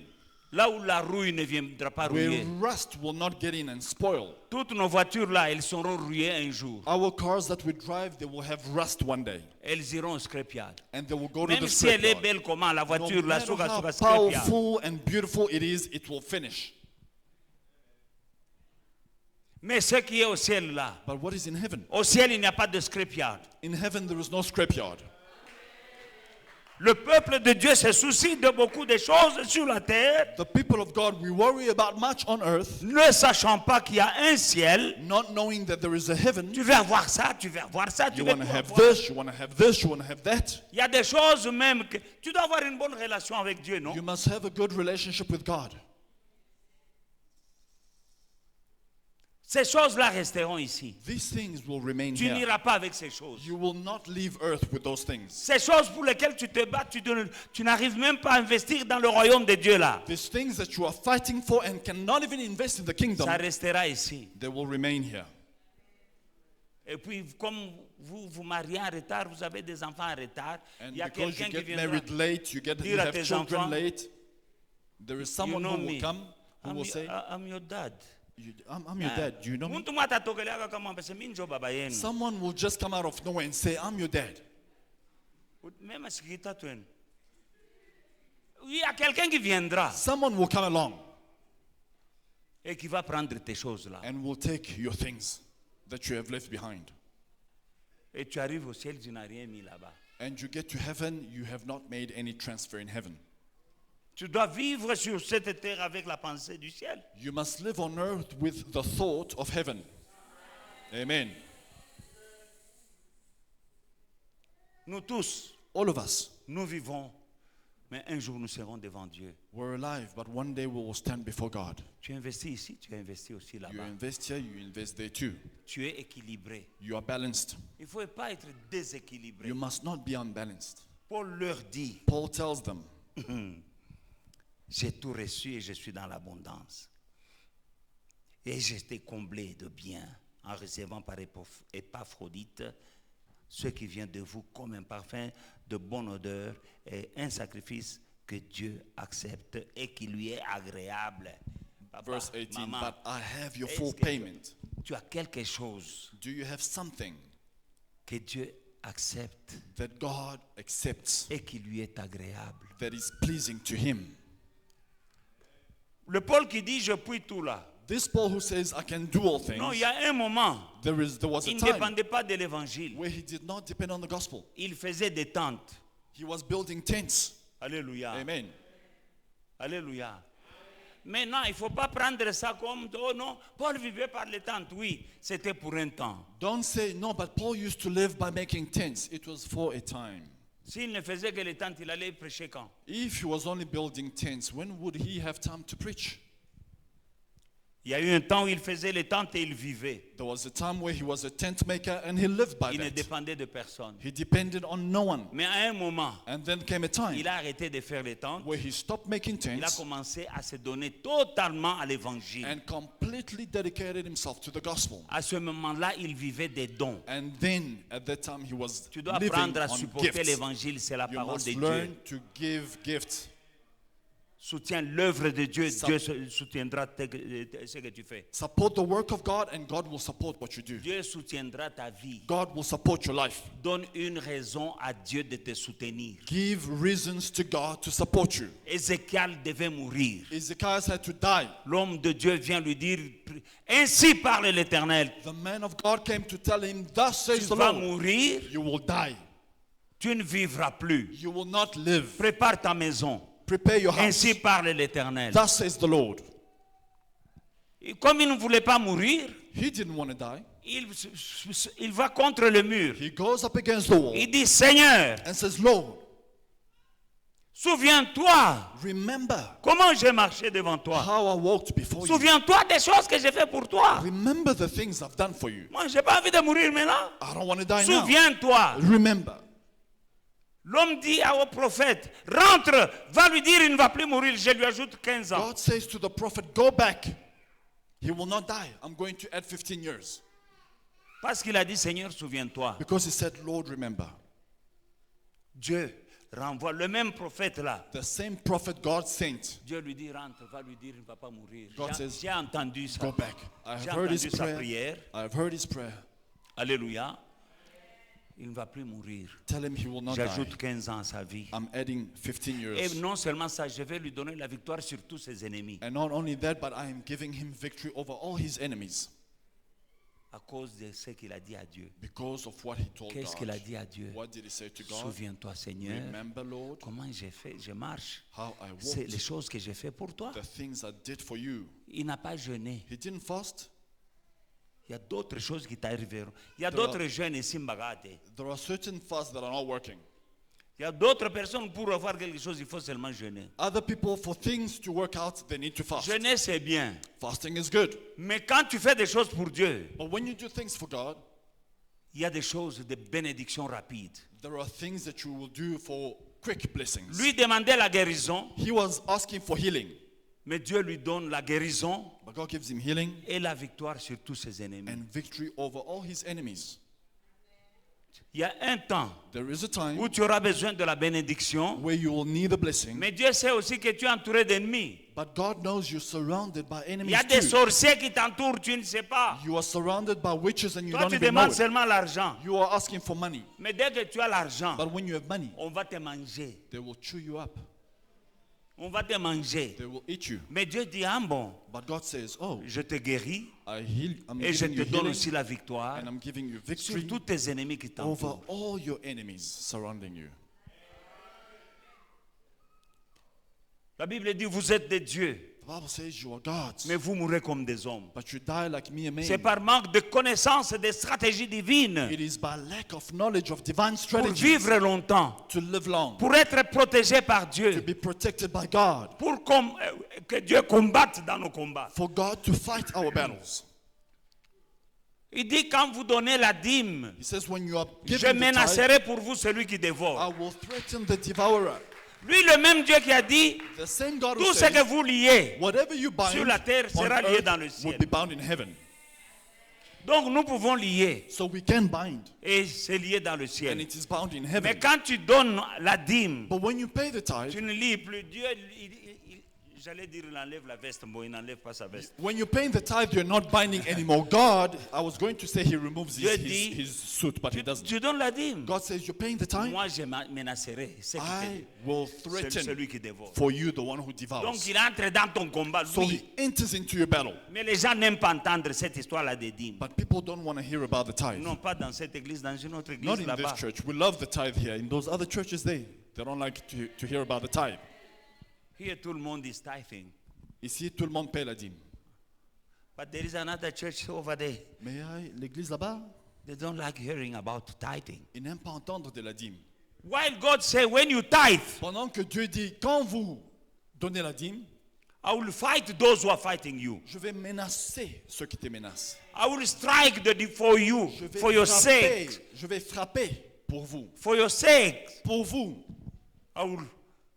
Là où la rouille ne viendra pas where rouiller. rust will not get in and spoil. Toutes nos voitures là, elles seront rouillées un jour. Our cars that we drive, they will have rust one day, Elles iront au scrapyard. and they will go to Même the si elle est scrapyard. belle comment, la No voiture là, matter suga how suga scrapyard. powerful and beautiful it is, it will finish. Mais ce qui est au ciel là, But what is in heaven? au ciel il n'y a pas de scrapyard. In heaven there is no scrapyard. Le peuple de Dieu se soucie de beaucoup de choses sur la terre, The people of God, we worry about much on earth, ne sachant pas qu'il y a un ciel. not knowing that there is a heaven. Tu veux avoir ça, tu veux avoir ça, tu You veux want to tout have avoir. this, you want to have this, you want to have that. Il y a des choses même que tu dois avoir une bonne relation avec Dieu, non? You must have a good relationship with God. Ces choses-là resteront ici. These things will remain Tu here. n'iras pas avec ces choses. You will not leave earth with those things. Ces choses pour lesquelles tu te bats, tu n'arrives même pas à investir dans le royaume de Dieu là. These things that you are fighting for and cannot even invest in the kingdom, Ça restera ici. they will remain here. Et puis, comme vous vous mariez en retard, vous avez des enfants en retard, And il y a because quelqu'un you qui get viendra. married late, you dire à have tes children enfants, late, there is You someone know who will me. come who will say, I'm your dad. I'm your dad, do you know me? Muntu mwatatokelea kama mpese mimi ndio baba yenu. Someone will just come out of nowhere and say, I'm your dad. Même sikita twenu. Il y a quelqu'un qui viendra Someone will come along et qui va prendre tes choses là. and will take your things that you have left behind. Et tu arrives au ciel, tu n'as rien mis là-bas. And you get to heaven, you have not made any transfer in heaven. Tu dois vivre sur cette terre avec la pensée du ciel. You must live on earth with the thought of heaven. Amen. Nous tous, All of us, nous vivons, mais un jour nous serons devant Dieu. we're alive, but one day we will stand before God. Tu investis ici, tu investis aussi You là-bas. invest here, you invest there too. Tu es équilibré. You are balanced. Il ne faut pas être déséquilibré. You must not be unbalanced. Paul leur dit, Paul tells them, j'ai tout reçu et je suis dans l'abondance. Et j'étais comblé de bien en recevant par Épaphrodite ce qui vient de vous comme un parfum de bonne odeur et un sacrifice que Dieu accepte et qui lui est agréable. Papa, verse 18, maman, but I have your est-ce full que payment. tu as quelque chose Do you have something que Dieu accepte that God accepts, et qui lui est agréable? that is pleasing to Him? Le Paul qui dit je puis tout là. This Paul who says, I can do all Non, il things, y a un moment, there was a il ne time dépendait pas de l'évangile. where he did not depend on the gospel. Il faisait des tentes. He was building tents. Alléluia. Amen. Alléluia. Maintenant, il ne faut pas prendre ça comme, oh non, Paul vivait par les tentes. Oui, c'était pour un temps. Don't say, no, but Paul used to live by making tents. It was for a time. S'il ne faisait que les tentes, il allait prêcher quand? If he was only building tents, when would he have time to preach? Il y a eu un temps où il faisait les tentes et il vivait. There was a time where he was a tent maker and he lived by Il ne that. dépendait de personne. He depended on no one. Mais à un moment, And then came a time il a arrêté de faire les tentes. where he stopped making Il a tents commencé à se donner totalement à l'évangile. and completely dedicated himself to the gospel. À ce moment-là, il vivait des dons. And then at that time he was Tu dois living apprendre à on supporter gifts. l'évangile, c'est la You parole must de Dieu. learn to give gifts. Soutiens l'œuvre de Dieu, Ça- Dieu soutiendra ce que tu fais. Support the work of God and God will support what you do. Dieu soutiendra ta vie. God will support your life. Donne une raison à Dieu de te soutenir. Give reasons to God to support you. Ézéchiel devait mourir. Ezekiel had to die. L'homme de Dieu vient lui dire, ainsi parle l'Éternel. The man of God came to tell him, thus Tu says the vas Lord, mourir, you will die. tu ne vivras plus. You will not live. Prépare ta maison. Prepare your house. Ainsi parle l'Éternel. Thus says the Lord. Et comme il ne voulait pas mourir, He didn't want to die. il va contre le mur. He goes up against the wall Il dit, Seigneur, and says, Lord, souviens-toi remember comment j'ai marché devant toi. how I walked before you. Souviens-toi des choses que j'ai fait pour toi. Remember the things I've done for you. Moi, je n'ai pas envie de mourir maintenant. I don't want to die now. Souviens-toi. Remember. L'homme dit au prophète, rentre, va lui dire, il ne va plus mourir. Je lui ajoute 15 ans. God says to the prophet, go back. He will not die. I'm going to add 15 years. Parce qu'il a dit, Seigneur, souviens-toi. Because he said, Lord, remember. Dieu renvoie le même prophète là. The same prophet God sent. Dieu lui dit, rentre, va lui dire, il ne va pas mourir. God says, J'ai entendu ça. Go back. I J'ai have heard his entendu sa prayer. prière. I have heard his prayer. Alléluia. Il ne va plus mourir. Tell him he will not die. J'ajoute 15 ans à sa vie. I'm adding 15 Et years. non seulement ça, je vais lui donner la victoire sur tous ses ennemis. And not only that, but I am giving him victory over all his enemies. À cause de ce qu'il a dit à Dieu. because of what he told Qu'est-ce qu'il a God. dit à Dieu? What did he say to God? Souviens-toi, Seigneur, Remember, Lord, comment j'ai fait, je marche. how I C'est les walked, choses que j'ai fait pour toi. the things I did for you. Il n'a pas jeûné. He didn't fast. Il y a d'autres choses qui t'arriveront. Il y a There are- d'autres jeunes ici, Mbagate. There are certain fasts that are not working. Il y a d'autres personnes pour avoir quelque chose, il faut seulement jeûner. Other people, for things to work out, they need to fast. Jeûner, c'est bien. Fasting is good. Mais quand tu fais des choses pour Dieu, But when you do things for God, il y a des choses de bénédiction rapide. there are things that you will do for quick blessings. Lui demandait la guérison, He was asking for healing, mais Dieu lui donne la guérison but God gives him healing et la victoire sur tous ses ennemis. and victory over all his enemies. Il y a un temps There is a time où tu auras besoin de la bénédiction, where you will need a blessing, mais Dieu sait aussi que tu es entouré d'ennemis. but God knows you're surrounded by Il enemies y a des too. sorciers qui t'entourent, tu ne sais pas. You are surrounded by witches and you Toi, don't tu even know demandes it. seulement l'argent. You are asking for money, Mais dès que tu as l'argent, but when you have money, on va te manger. they will chew you up. On va te manger. They will eat you. Mais Dieu dit, ah bon, But God says, oh, je te guéris I'm et je giving te you donne healing aussi la victoire and I'm giving you sur victory tous tes ennemis qui over t'entourent. all your enemies surrounding you. La Bible dit, vous êtes des dieux, The Bible says you are gods, mais vous mourrez comme des hommes. but you die like mere C'est men. par manque de connaissance et de stratégie divine It is by lack of knowledge of divine pour strategies vivre longtemps, to live long, pour être protégé par to Dieu, be protected by God, pour que Dieu combatte dans nos combats. for God to fight our battles. Il dit, quand vous donnez la dîme, He says, when you are je giving the tithe, menacerai pour vous celui qui dévore. I will threaten the devourer. Lui, le même Dieu qui a dit, The same God who tout ce says, que vous liez whatever you bind sur la terre on sera lié earth dans le ciel. will be bound in heaven. Donc nous pouvons lier So we can bind, et c'est lié dans le and ciel. it is bound in Mais heaven. quand tu donnes la dîme, But when you pay the tithe, tu ne lis plus. Dieu, j'allais dire, il enlève la veste, bon, il n'enlève pas sa veste. when you're paying the tithe, you're not binding anymore. God, I was going to say he removes Dieu dit, his suit, but he doesn't. Tu donnes la dîme. God says, you're paying the tithe, Moi, je menacerai I will celui threaten qui dévore. for you the one who Donc devours. il entre dans ton combat, So lui. he enters into your battle. Mais les gens n'aiment pas entendre cette histoire-là des dîmes. But people don't want to hear about the tithe. Non, pas dans cette église, dans une autre Not église in this là-bas. church. We love the tithe here. In those other churches, they don't like to hear about the tithe. Here, tout le monde is tithing. Ici, tout le monde paie la dîme. But there is another church over there. Mais l'église là-bas, They don't like hearing about tithing. ils n'aiment pas entendre de la dîme. While God say, when you tithe, Pendant que Dieu dit, quand vous donnez la dîme, I will fight those who are fighting you. je vais menacer ceux qui te menacent. I will strike for you, Je vais for your frapper, sake. je vais frapper pour vous. For your sake, Pour vous, I will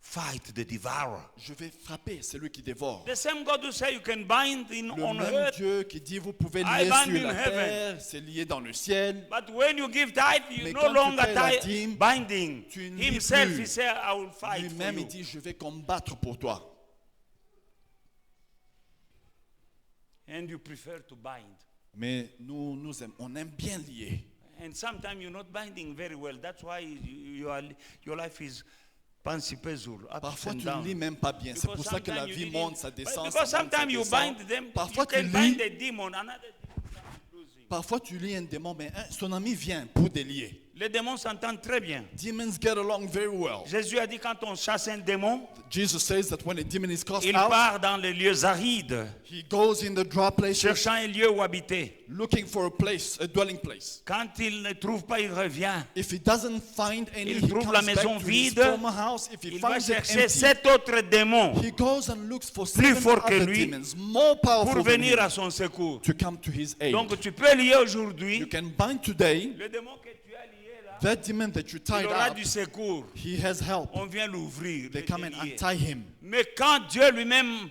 fight the devourer. je vais frapper celui qui dévore. The same God who say you can bind Le on même earth, Dieu qui dit vous pouvez I lier bind sur in la heaven. terre, c'est lié dans le ciel. but when you give tithe, you Mais no quand tu longer paies la dîme, binding. tu ne lis Himself, plus. he said, I will fight for Lui-même, you. il dit je vais combattre pour toi. And you prefer to bind. Mais on aime bien lier. And sometimes you're not binding very well. That's why your life is pansipezul, ups Parfois, and tu ne down. lis même pas bien. C'est pour ça que la sometimes vie you monte, didn't- ça descend. Because ça monte, ça sometimes you descend. bind them, Parfois, you tu can bind lis, a demon, another demon. parfois, tu lis un démon, mais son ami vient pour délier. Les démons s'entendent très bien. Demons get along very well. Jésus a dit quand on chasse un démon, Jesus says that when a demon is cast il out, part dans les lieux arides, he goes in the dry places, cherchant un lieu où habiter. looking for a place, a dwelling place. Quand il ne trouve pas, il revient. If he doesn't find any, Il he trouve comes la back maison to his vide. former house. If he Il va finds it chercher empty, 7 autres démons he goes and looks for plus 7 forts que other lui demons, more pour powerful than venir à him, son secours. to come to his aid. Donc tu peux lier You aujourd'hui can bind today le démon que tu as lié là. that demon that you Il tied aura up. du secours. He has help. On vient l'ouvrir. They le come and délier. untie him. Mais quand Dieu lui-même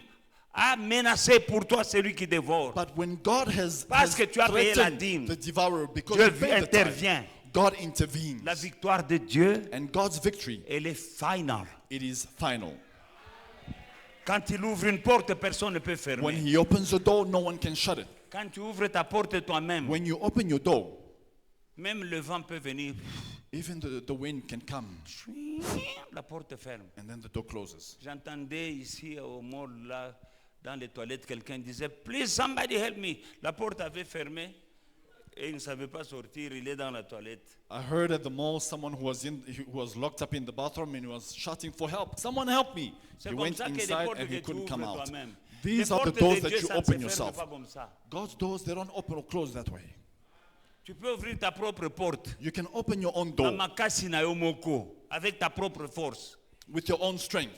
a menacé pour toi celui qui dévore, But when God has Parce que tu as payé la threatened dîme, the devourer because Dieu you paid the tithe, intervient. God intervenes. La victoire de Dieu, And God's victory, elle est finale. it is final. Quand il ouvre une porte, personne ne peut When fermer. he opens the door, no one can shut it. Quand tu ouvres ta porte toi-même, When you open your door, même le vent peut venir. even the wind can come La porte ferme. and then the door closes. J'entendais ici au mall, là, dans les toilettes, quelqu'un disait, Please, somebody help me. La porte avait fermé. et il ne savait pas sortir, il est dans la toilette. I heard at the mall someone who was locked up in the bathroom and he was shouting for help. Someone help me. C'est He comme went ça que les inside portes and he que tu couldn't come ouvres out. toi-même. These Les are the portes doors de that Dieu, you ça ne se open ferme yourself. pas comme ça. God's doors, they don't open or close that way. Tu peux ouvrir ta propre porte. You can open your own door Amakasi na yo moko, avec ta propre force. with your own strength.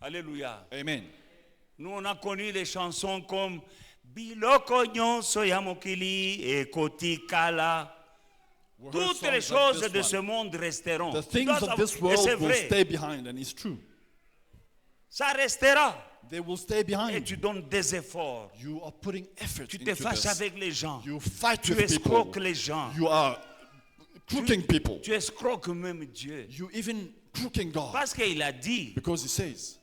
Alléluia. Amen. Nous, on a connu les chansons comme Biloko nyonso ya mokili e kotikala. We heard Toutes les songs like choses this de one. ce monde resteront. The Tu things dois of savoir- this et world c'est will vrai, stay behind, and it's true. ça restera. They will stay Et behind. tu donnes des efforts. You are putting effort Tu te into fâches this. avec les gens. You fight Tu with people. escroques les gens. You are crooking people. Tu escroques même Dieu. You even crooking God. Parce qu'il a dit, Because he says,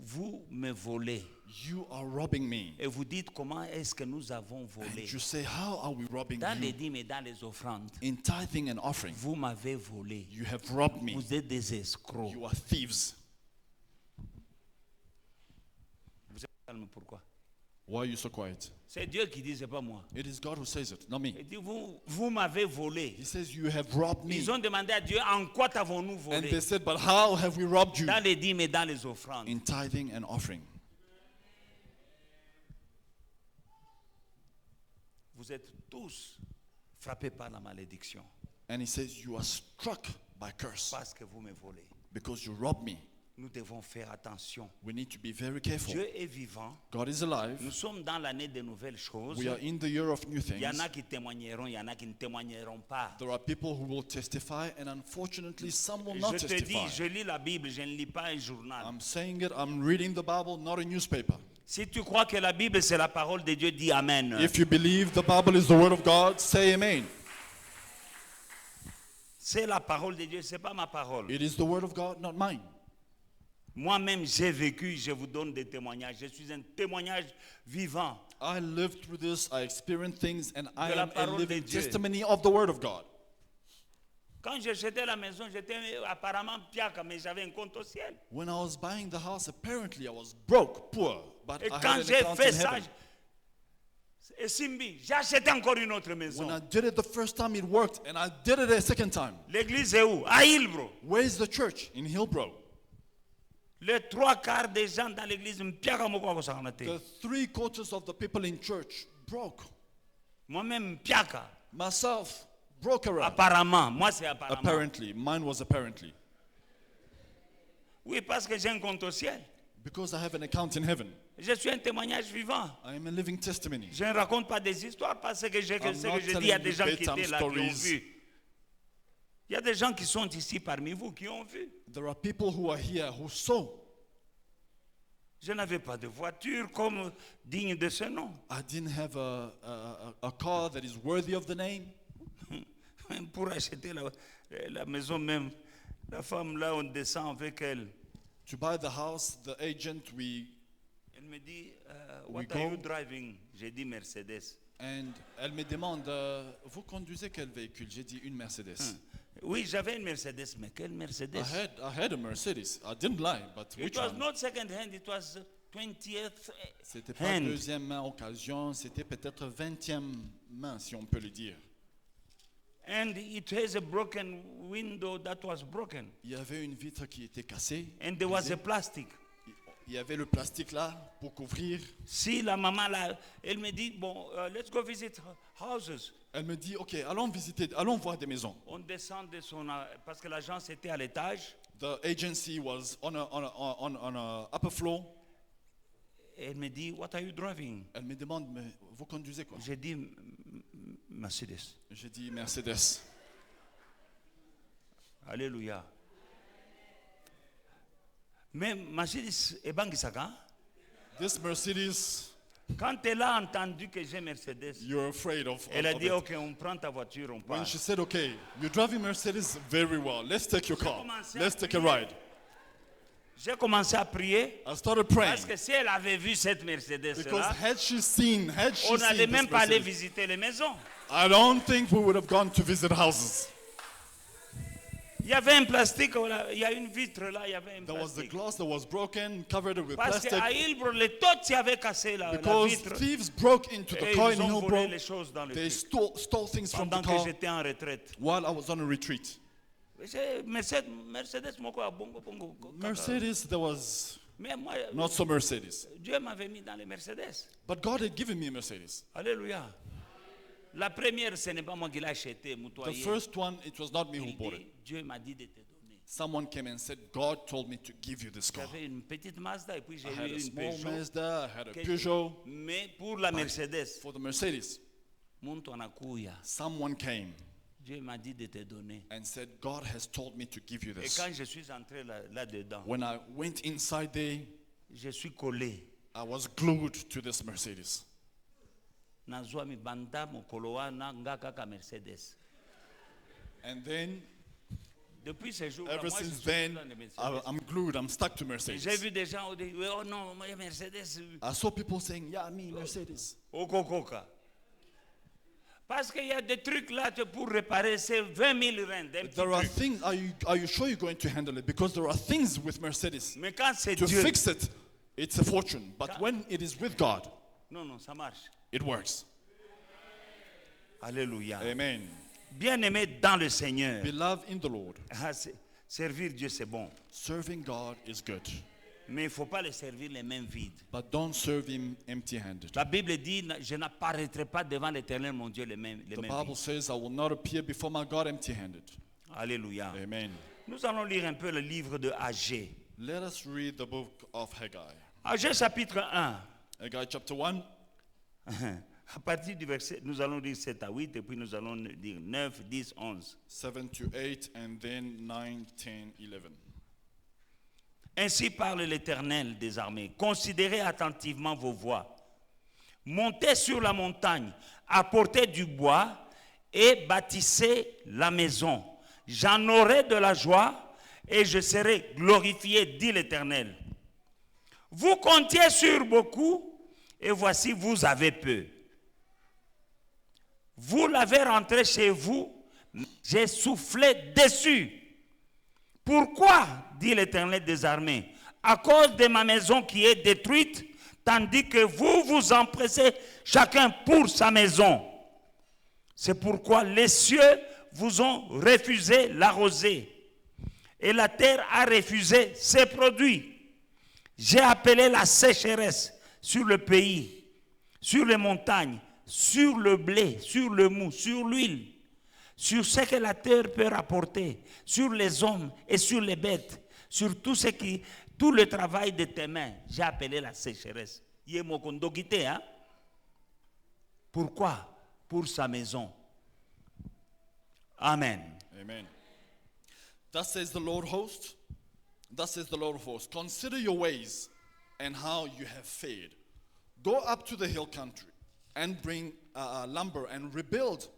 vous me volez. you are robbing me. Et vous dites, comment est-ce que nous avons volé? And you say, how are we robbing Dans les you? dîmes et dans les offrandes, In tithing and offering, vous m'avez volé. you have robbed me. Vous êtes des escrocs. You are thieves. Vous êtes calme, pourquoi? Why are you so quiet? C'est Dieu qui dit, c'est pas moi. It is God who says it, not me. Il dit, vous m'avez volé. He says, you have robbed me. Ils ont demandé à Dieu, en quoi t'avons-nous And volé? they said, but how have we robbed you? Dans les dîmes et dans les offrandes. In tithing and offering. Vous êtes tous frappés par la malédiction And he says, you are struck by curse parce que vous me volez. because you robbed me. Nous devons faire attention. We need to be very careful. Dieu est vivant. God is alive. Nous sommes dans l'année des nouvelles choses. We are in the year of new Il y en things. a qui témoigneront, il y en a qui ne témoigneront pas. There are people who will testify, and unfortunately, some will not Je te dis, testify. je lis la Bible, je ne lis pas un journal. I'm saying it, I'm reading the Bible, not a newspaper. Si tu crois que la Bible c'est la parole de Dieu, dis Amen. If you believe the Bible is the Word of God, say Amen. C'est la parole de Dieu, c'est pas ma parole. It is the Word of God, not mine. Moi-même, j'ai vécu, je vous donne des témoignages. Je suis un témoignage vivant. I lived through this, I experienced things, and I De la am a parole de living Dieu. testimony of the Word of God. Quand j'achetais la maison, j'étais apparemment piaca, mais j'avais un compte au ciel. When I was buying the house, apparently I was broke, poor, but Et I quand had an j'ai account fait in ça, heaven. et Simbi, j'ai acheté encore une autre maison. When I did it the first time, it worked, and I did it a second time. L'église est où? À Hillbrow. Where is the church? In Hillbrow. Les trois quarts des gens dans l'église, mpiaka moko ko sakanate. The 3/4 of the people in church broke. Moi-même, mpiaka. Myself, broke around. Apparemment, moi c'est apparemment. Apparently, mine was apparently. Oui, parce que j'ai un compte au ciel. Because I have an account in heaven. Je suis un témoignage vivant. I am a living testimony. Je ne raconte pas des histoires parce que ce I'm que not je dis, il telling y a you des gens qui bedtime étaient là, qui ont stories. vu. Il y a des gens qui sont ici parmi vous qui ont vu. There are people who are here who saw. Je n'avais pas de voiture comme digne de ce nom. I didn't have a car that is worthy of the name. Pour acheter la maison même, la femme là, on descend avec elle. To buy the house, the agent, Elle me dit, We what are you go. driving? J'ai dit Mercedes. and elle me demande, vous conduisez quel véhicule? J'ai dit une Mercedes. Oui, j'avais une Mercedes, mais quelle Mercedes? I had a Mercedes. I didn't lie, but It which was one? not second hand, it was 20th C'était pas hand. deuxième main occasion, c'était peut-être 20e main, si on peut le dire. And it has a broken window that was broken. Il y avait une vitre qui était cassée. And there was brisée. a plastic. Il y avait le plastique là pour couvrir. Si la maman là, elle me dit, bon, let's go visit houses. Elle me dit, ok, allons voir des maisons. On descend de son, parce que l'agence était à l'étage. The agency was on a upper floor. Elle me dit, what are you driving? Elle me demande, mais vous conduisez quoi? J'ai dit, Mercedes. J'ai dit Mercedes. Alléluia. Mais Mercedes est bangisaka. This Mercedes, Quand elle a entendu que j'ai Mercedes, you're afraid of elle a of dit, it. ok, on prend ta voiture, on When part. she said, okay, you're driving Mercedes very well. Let's take your car. commencé à Let's take a prier. ride. J'ai commencé à prier, I started praying. parce que si elle avait vu cette Because Mercedes-là, had she seen on n'allait this même pas aller Mercedes, visiter les maisons. I don't think we would have gone to visit houses. Il Il y avait un plastique, il y a une vitre là, il y avait un There was the plastique. glass that was broken, covered it with Parce plastic. qu'à Ilbro, les tots avaient cassé la Because vitre. thieves broke into the Et car ils in ont volé Hillbrook. les choses dans le They truc. stole things from the Pendant que car j'étais en retraite. while I was on a retreat. Mercedes, mon quoi, bongo, bongo. Mercedes, there was Mais moi, not so Mercedes. Dieu m'avait mis dans les Mercedes. But God had given me a Mercedes. Alléluia. La première, ce n'est pas moi qui l'ai acheté, The moutoyer. first one, it was not me who Il bought dit, it. Dieu m'a dit de te donner. Someone came and said, God told me to give you this car. J'avais une petite Mazda et puis j'ai I had eu a une small Peugeot. Mazda, I had a que- Peugeot. Mais pour la Mercedes, For the Mercedes, monte en akuya. someone came Dieu m'a dit de te donner. and said, God has told me to give you Et this. quand je suis entré là-dedans, When I went inside there, je suis collé. I was glued to this Mercedes. Nazwa mi banda mokolo wana nga kaka Mercedes. And then, Depuis ce jour, ever moi je since suis then, dans les Mercedes. I'm glued, I'm stuck to J'ai Mercedes. vu des gens qui disent, oh non, moi Mercedes. I saw people saying, yeah, me, Mercedes. Okokoka. Parce qu'il y a des trucs là pour réparer, c'est 20 000 rand. Un petit There are truc. things, are you sure you're going to handle it? Because there are things with Mercedes. Mais quand c'est To Dieu, fix it, it's a fortune. But when it is with God, non, ça marche. it works. Alléluia. Amen. Bien-aimé dans le Seigneur. Beloved in the Lord, Servir Dieu, c'est bon. serving God is good. Mais il ne faut pas le servir les mains vides. But don't serve Him empty-handed. La Bible dit, je n'apparaîtrai pas devant l'Éternel, mon Dieu, les mains The vides. Bible says, I will not appear before my God empty-handed. Alléluia. Amen. Nous allons lire un peu le livre de Agé. Let us read the book of Haggai. Agé chapitre 1. Haggai chapter 1. À partir du verset, nous allons lire 7 à 8 et puis nous allons lire 9, 10, 11. 7 to 8 and then 9, 10, 11. Ainsi parle l'Éternel des armées. Considérez attentivement vos voies. Montez sur la montagne, apportez du bois et bâtissez la maison. J'en aurai de la joie et je serai glorifié, dit l'Éternel. Vous comptiez sur beaucoup et voici vous avez peu. Vous l'avez rentré chez vous, j'ai soufflé dessus. Pourquoi, dit l'Éternel des armées, à cause de ma maison qui est détruite, tandis que vous vous empressez chacun pour sa maison. C'est pourquoi les cieux vous ont refusé la rosée et la terre a refusé ses produits. J'ai appelé la sécheresse sur le pays, sur les montagnes, sur le blé, sur le mou, sur l'huile, sur ce que la terre peut rapporter, sur les hommes et sur les bêtes, sur tout le travail de tes mains. J'ai appelé la sécheresse. Hein? Pourquoi? Pour sa maison. Amen. Amen. Thus says the Lord host. Thus says the Lord of hosts. Consider your ways and how you have fared. Go up to the hill country and bring lumber and rebuild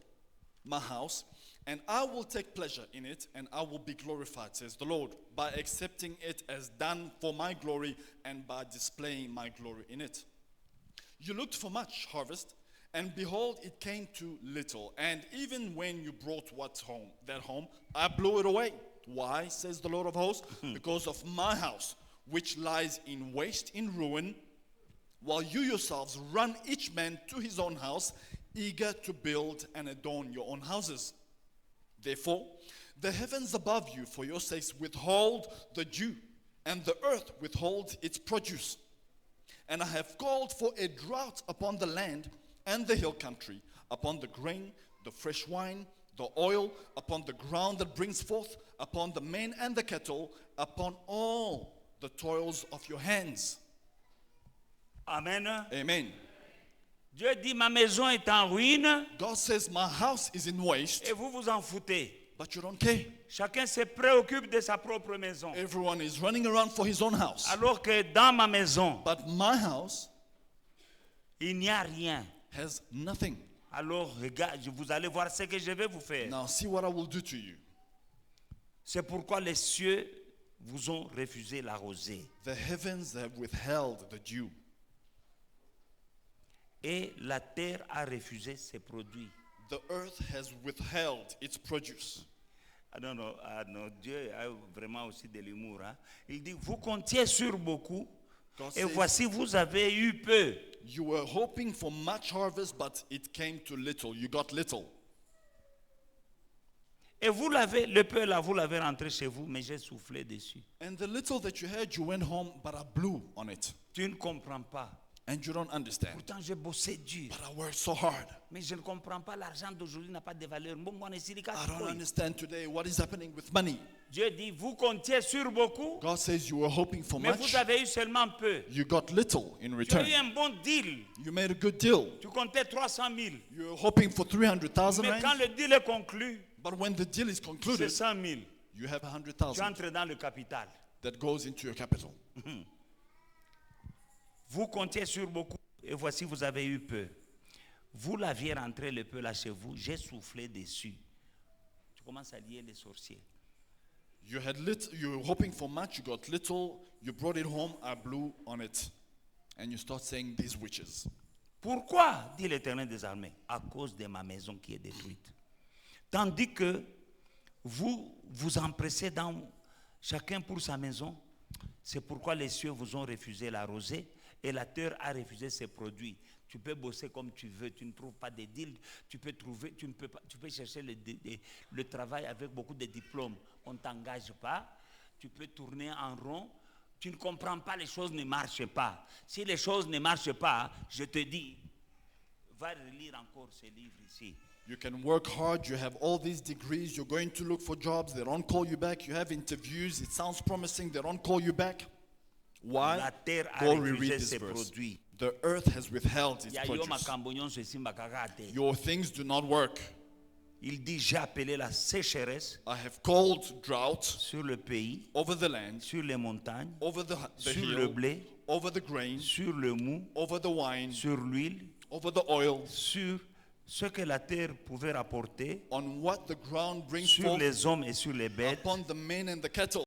my house, and I will take pleasure in it, and I will be glorified, says the Lord, by accepting it as done for my glory and by displaying my glory in it. You looked for much harvest, and behold, it came to little. And even when you brought that home, I blew it away. Why, says the Lord of hosts? Because of my house, which lies in waste, in ruin, while you yourselves run each man to his own house, eager to build and adorn your own houses. Therefore, the heavens above you for your sakes withhold the dew, and the earth withholds its produce. And I have called for a drought upon the land and the hill country, upon the grain, the fresh wine, the oil, upon the ground that brings forth, upon the men and the cattle, upon all the toils of your hands. Amen. Amen. Dieu dit, ma maison est en ruine God says, my house is in waste, et vous vous en foutez. but you don't care. Chacun se préoccupe de sa propre maison. Everyone is running around for his own house. Alors que dans ma maison, But my house il n'y a rien. has nothing. Alors regarde, vous allez voir ce que je vais vous faire. Now see what I will do to you. C'est pourquoi les cieux vous ont refusé la rosée The heavens have withheld the dew, et la terre a refusé ses produits. the earth has withheld its produce. Dieu a vraiment aussi de l'humour. Hein. Il dit, vous comptiez sur beaucoup, God et says, voici, vous avez eu peu. you were hoping for much harvest, but it came to little. You got little. Et vous l'avez, le peu là, vous l'avez rentré chez vous, mais j'ai soufflé dessus. And the little that you had, you went home, but I blew on it. Tu ne comprends pas. And you don't understand. Pourtant, j'ai bossé dur. But I worked so hard. Mais je ne comprends pas, l'argent d'aujourd'hui n'a pas de valeur. I don't understand today what is happening with money. Dieu dit, vous comptiez sur beaucoup, God says you were hoping for mais much. vous avez eu seulement peu. You got little in Tu as return. eu un bon deal. You made a good deal. Tu comptais 300 000. You were hoping for 300,000 Mais quand rand. le deal est conclu, But when the deal is c'est concluded, 100 000. you have Tu 100,000 entres dans le capital. that goes into your capital. Vous comptiez sur beaucoup et voici vous avez eu peu. Vous l'aviez rentré le peu là chez vous, j'ai soufflé dessus. Tu commences à lier les sorciers. You were hoping for much, you got little, you brought it home, I blew on it. And you start saying these witches. Pourquoi, dit l'Éternel des armées? À cause de ma maison qui est détruite. Tandis que vous vous empressez dans chacun pour sa maison, c'est pourquoi les cieux vous ont refusé la rosée et la terre a refusé ses produits. Tu peux bosser comme tu veux, tu ne trouves pas de deal, tu peux chercher le travail avec beaucoup de diplômes, on ne t'engage pas, tu peux tourner en rond, tu ne comprends pas, les choses ne marchent pas. Si les choses ne marchent pas, je te dis, va relire encore ce livre ici. You can work hard, you have all these degrees, you're going to look for jobs, they don't call you back, you have interviews, it sounds promising, they don't call you back. Why? La terre a Go refusé reread this ses verse. produits. The earth has withheld its produce. Your things do not work. Il dit, j'ai appelé la sécheresse I have called drought sur le pays, over the land, sur les montagnes, over the sur le hill, blé, over the grain, sur le mou, over the wine, sur l'huile, over the oil, sur ce que la terre pouvait rapporter, on what the ground brings sur forth, les hommes et sur les bêtes. upon the men and the cattle.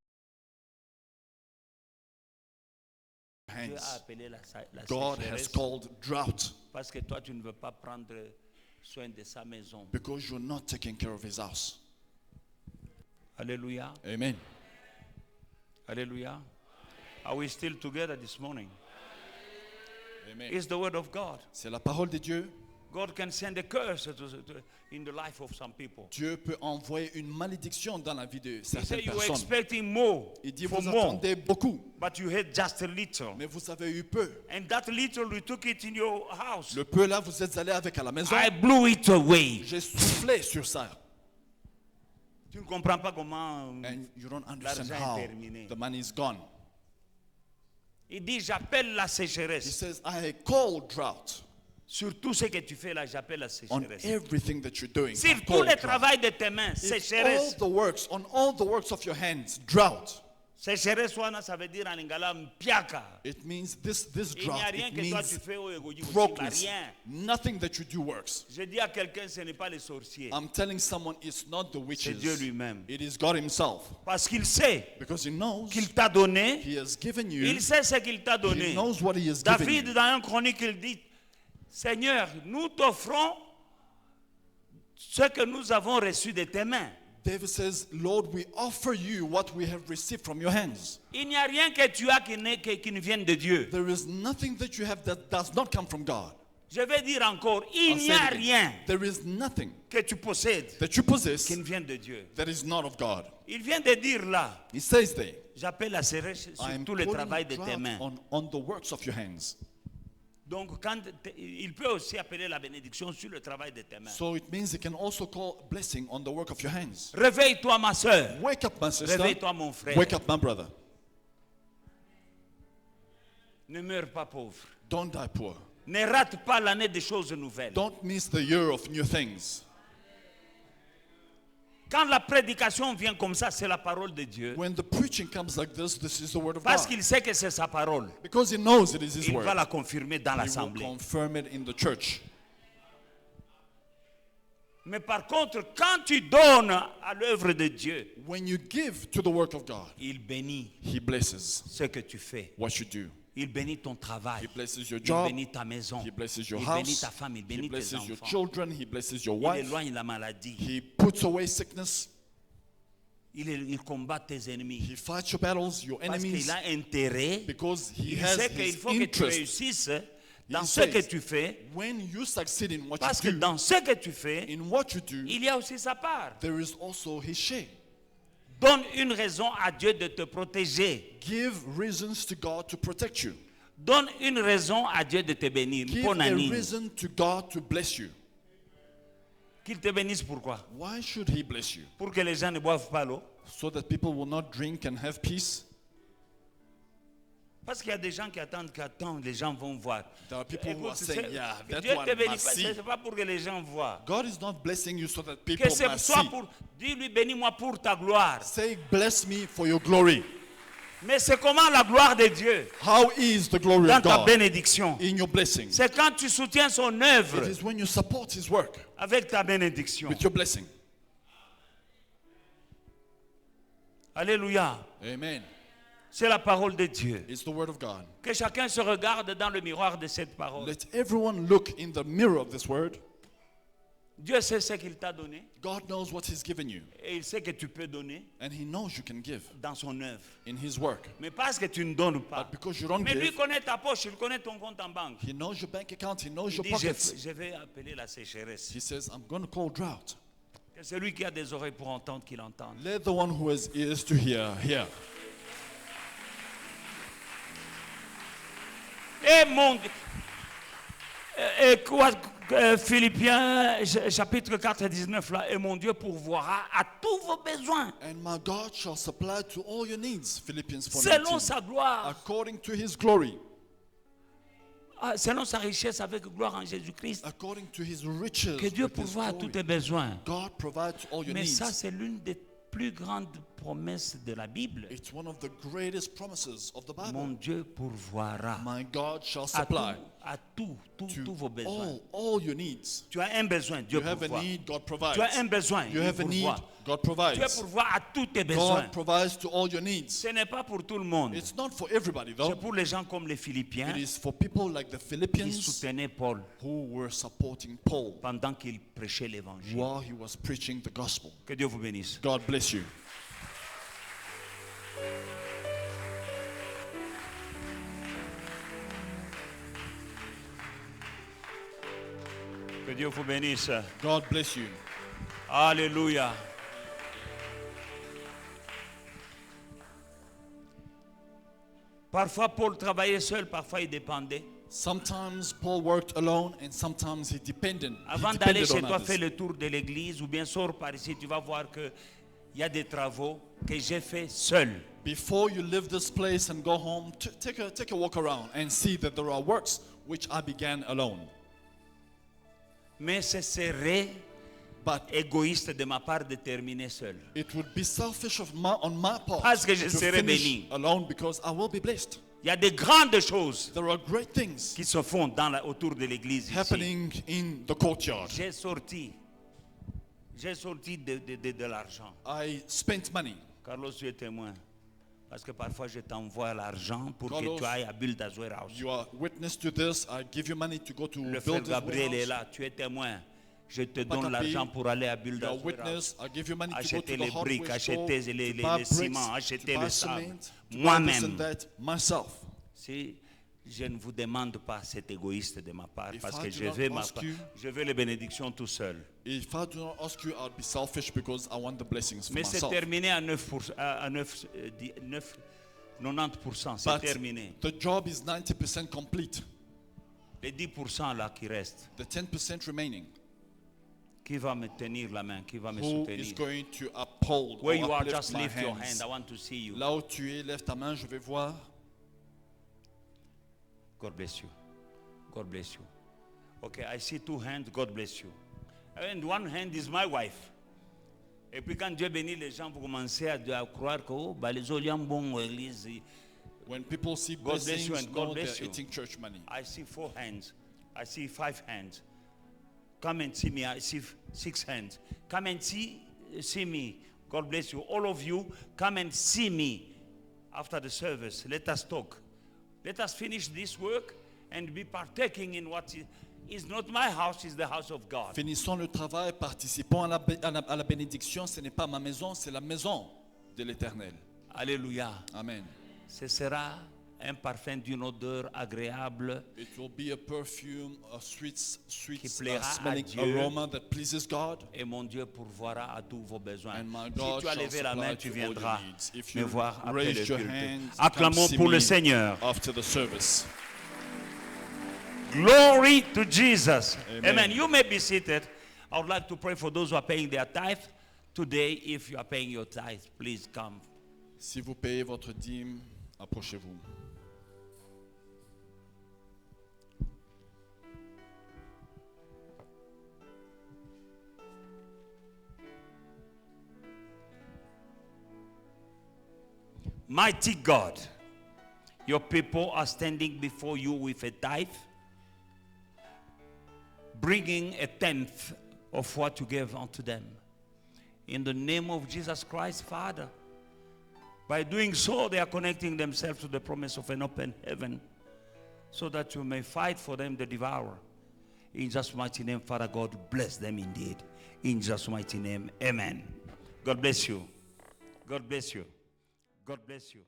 Dieu a appelé la God has sécheresse called drought parce que toi tu ne veux pas prendre soin de sa maison. because you're not taking care of his house. Alléluia. Amen. Alléluia. Are we still together this morning? Amen. It's the word of God. C'est la parole de Dieu. God can send a curse in the life of some people. Dieu peut envoyer une malédiction dans la vie de He said certaines you were personnes. expecting more, Il dit for vous more, attendez beaucoup, but you had just a little. mais vous avez eu peu. And that little, you took it in your house. Le peu là, vous êtes allé avec à la maison. I blew it away. J'ai soufflé sur ça. Tu ne comprends pas comment And you don't understand l'argent how est terminé. the money is gone. Il dit, j'appelle la He sécheresse. says, I call drought Sur tout ce que tu fais là, j'appelle la on sécheresse. everything that you're doing. Sur I tout call le drought. travail de tes mains, It's all sécheresse. the works, on all the works of your hands, drought. Sécheresse, ça veut dire en lingala, mpiaka. It means this Il n'y a drought, rien it que toi means tu fais au Egoji, brokenness. rien. Nothing that you do works. Je dis à quelqu'un, ce n'est pas les sorciers. I'm telling someone it's not the C'est Dieu witches. lui-même. It is God himself. Parce qu'il sait Because he knows qu'il t'a donné. he has given you. Il sait ce qu'il t'a He donné. knows what he has given David, you. dans un chronique, il dit, Seigneur, nous t'offrons ce que nous avons reçu de tes mains. David says, Lord, we offer you what we have received from your hands. Il n'y a rien que tu as qui ne vienne de Dieu. There is nothing that you have that does not come from God. Je vais dire encore, il I'll n'y say a it again. rien There is nothing que tu possèdes that you possess qui ne vienne de Dieu. that is not of God. Il vient de dire là, He says there, j'appelle la sécheresse sur I am tout le putting travail de tes drought mains. on the works of your hands. Donc, il peut aussi appeler la bénédiction sur le travail de tes mains. So it means he can also call blessing on the work of your hands. Réveille-toi, ma soeur. Wake up, my sister. Réveille-toi, mon frère. Wake up, my brother. Ne meurs pas pauvre. Don't die poor. Ne rate pas l'année des choses nouvelles. Don't miss the year of new things. Quand la prédication vient comme ça, c'est la parole de Dieu. When the preaching comes like this is the word of Parce God. qu'il sait que c'est sa parole. Because he knows it is his Il word. va la confirmer dans He will l'assemblée. confirm it in the church. Mais par contre, quand tu donnes à l'œuvre de Dieu, When you give to the work of God, il bénit he blesses ce que tu fais. what you do. Il bénit ton travail. He blesses your Il job. bénit ta maison. He blesses your Il house. bénit ta femme. Il He bénit tes blesses your enfants. children. He blesses your Il wife. éloigne la maladie. He puts away sickness. il combat tes ennemis. He fights your battles, your Parce enemies, qu'il a intérêt. because he Il has sait qu'il his faut que tu interest. réussisses dans He ce que says, tu fais. when you succeed in what Parce que you do, dans ce que tu fais, in what you do, il y a aussi sa part. there is also his share. Donne une raison à Dieu de te protéger. Give reasons to God to protect you. Donne une raison à Dieu de te bénir. Give a reason to God to bless you. Qu'il te bénisse pourquoi? Why should he bless you? Pour que les gens ne boivent pas l'eau. So that people will not drink and have peace? Parce qu'il y a des gens qui attendent les gens vont voir. There are people who are Écoute, saying, yeah, that Dieu one te bénit must pas, see. c'est pas pour que les gens voient. God is not blessing you so that Que people c'est must soit see. pour, dis-lui bénis-moi pour ta gloire. Say, bless me for your glory. Mais c'est comment la gloire de Dieu How is the glory dans of ta God bénédiction? in your blessing? C'est quand tu soutiens son It œuvre is when you support his work avec ta bénédiction. with your blessing. Alléluia. Amen. C'est la parole de Dieu. It's the word of God. Que chacun se regarde dans le miroir de cette parole. Let everyone look in the mirror of this word. Dieu sait ce qu'il t'a donné God knows what he's given you, et il sait que tu peux donner and he knows you can give dans son œuvre. in his work. Mais parce que tu ne donnes pas. But because you don't Mais lui give, connaît ta poche, il connaît ton compte en banque. he knows your bank account, he knows Il your dit, pockets. je vais appeler la sécheresse. He says, I'm going to call drought. Que celui qui a des oreilles pour entendre, qu'il entende. Let the one who has ears to hear, hear. Et mon Dieu. Et quoi, Philippiens chapitre 4 19 là, et mon Dieu pourvoira à tous vos besoins And my God shall supply to all your needs, Philippians 4:19. selon sa gloire, According to his glory, selon sa richesse avec gloire en Jésus-Christ. according to his riches. Que Dieu with his pourvoie à tous glory. tes besoins. God provides all your Mais needs. ça, c'est l'une des plus grandes promesses de la Bible. It's one of the greatest promises of the Mon Bible. Dieu pourvoira My God shall à supply tous vos besoins. all your needs. Tu as un besoin, Dieu You have a pourvoit. need, God provides. Tu as un besoin, You il have a need, pourvoit. God Dieu provides. pourvoit à tous tes besoins. God provides to all your needs. Ce n'est pas pour tout le monde. It's not for everybody C'est though. pour les gens comme les Philippiens It is for people like the qui Philippians soutenaient Paul who were supporting Paul pendant qu'il prêchait l'évangile. while he was preaching the gospel. Que Dieu vous bénisse. God bless you. Que Dieu vous bénisse. God bless you. Alléluia. Parfois Paul travaillait seul, parfois il dépendait. Sometimes Paul worked alone and sometimes he depended. Avant He d'aller depended chez on toi, others. fais le tour de l'église ou bien sors par ici, tu vas voir qu'il y a des travaux que j'ai fait seul. Before you leave this place and go home, take a walk around and see that there are works which I began alone. Mais ce serait But égoïste de ma part de terminer seul. it would be selfish on my part Parce que je to serai finish béni. alone because I will be blessed. Il y a de grandes choses There are great things qui se font autour de l'église ici. happening in the courtyard. J'ai sorti de l'argent. I spent money. Carlos, tu es témoin. Parce que parfois je t'envoie l'argent pour Carlos, que tu ailles à Builders Warehouse. You are witness to this. I give you money to go to Le frère build Gabriel est this là, tu es témoin. Je te donne Pakapi, l'argent pour aller à You Builders are Warehouse. witness. I give you money to go Acheter to les the briques, hardware store, acheter to le buy bricks, ciment, to acheter buy le sable. cement, to buy this and Moi-même. that myself. Si je ne vous demande pas, c'est égoïste de ma part, If parce I que do je not veux, ask you- je veux les bénédictions tout seul. If I do not ask you, I'll be selfish because I want the blessings for Mais c'est myself. terminé à 90%, c'est But terminé. the job is 90% complete. Les 10% là qui restent, The 10% remaining. qui va me tenir la main, qui va me Who is soutenir? going to uphold Where or you are, uplift just my lift your hands? hand. I want to see you. Là où tu es, lève ta main, je vais voir. God bless you. God bless you. Okay, I see two hands. God bless you. And one hand is my wife. Et puis quand Dieu bénit les gens, vous commencez à croire que oh, bah, les oliens bons l'église. When people see God bless blessings, you and God know bless they're you. eating church money. I see 4 hands. I see 5 hands. Come and see me. I see 6 hands. Come and see me. God bless you. All of you, come and see me after the service. Let us talk. Let us finish this work and be partaking in what is not my house, is the house of God. Finissons le travail, participons à la bénédiction. Ce n'est pas ma maison, c'est la maison de l'Éternel. Alléluia. Amen. Ce sera un parfum d'une odeur agréable It will be a perfume, a sweet plaira à smelling Dieu. aroma that pleases God. et mon Dieu pourvoira à tous vos besoins. And my Si God tu as shall levé la main, supply tu to all your viendras needs. If me you voir après le raise your culte. hand, come Acclamons see pour le me Seigneur. after the service. Glory to Jesus. Amen. Amen. You may be seated. I would like to pray for those who are paying their tithe. Today, if you are paying your tithe, please come. Si vous payez votre dîme, approchez-vous. Mighty God, your people are standing before you with a tithe, bringing a tenth of what you gave unto them. In the name of Jesus Christ, Father, by doing so, they are connecting themselves to the promise of an open heaven so that you may fight for them the devourer. In Jesus' mighty name, Father God, bless them indeed. In Jesus' mighty name, amen. God bless you. God bless you. God bless you.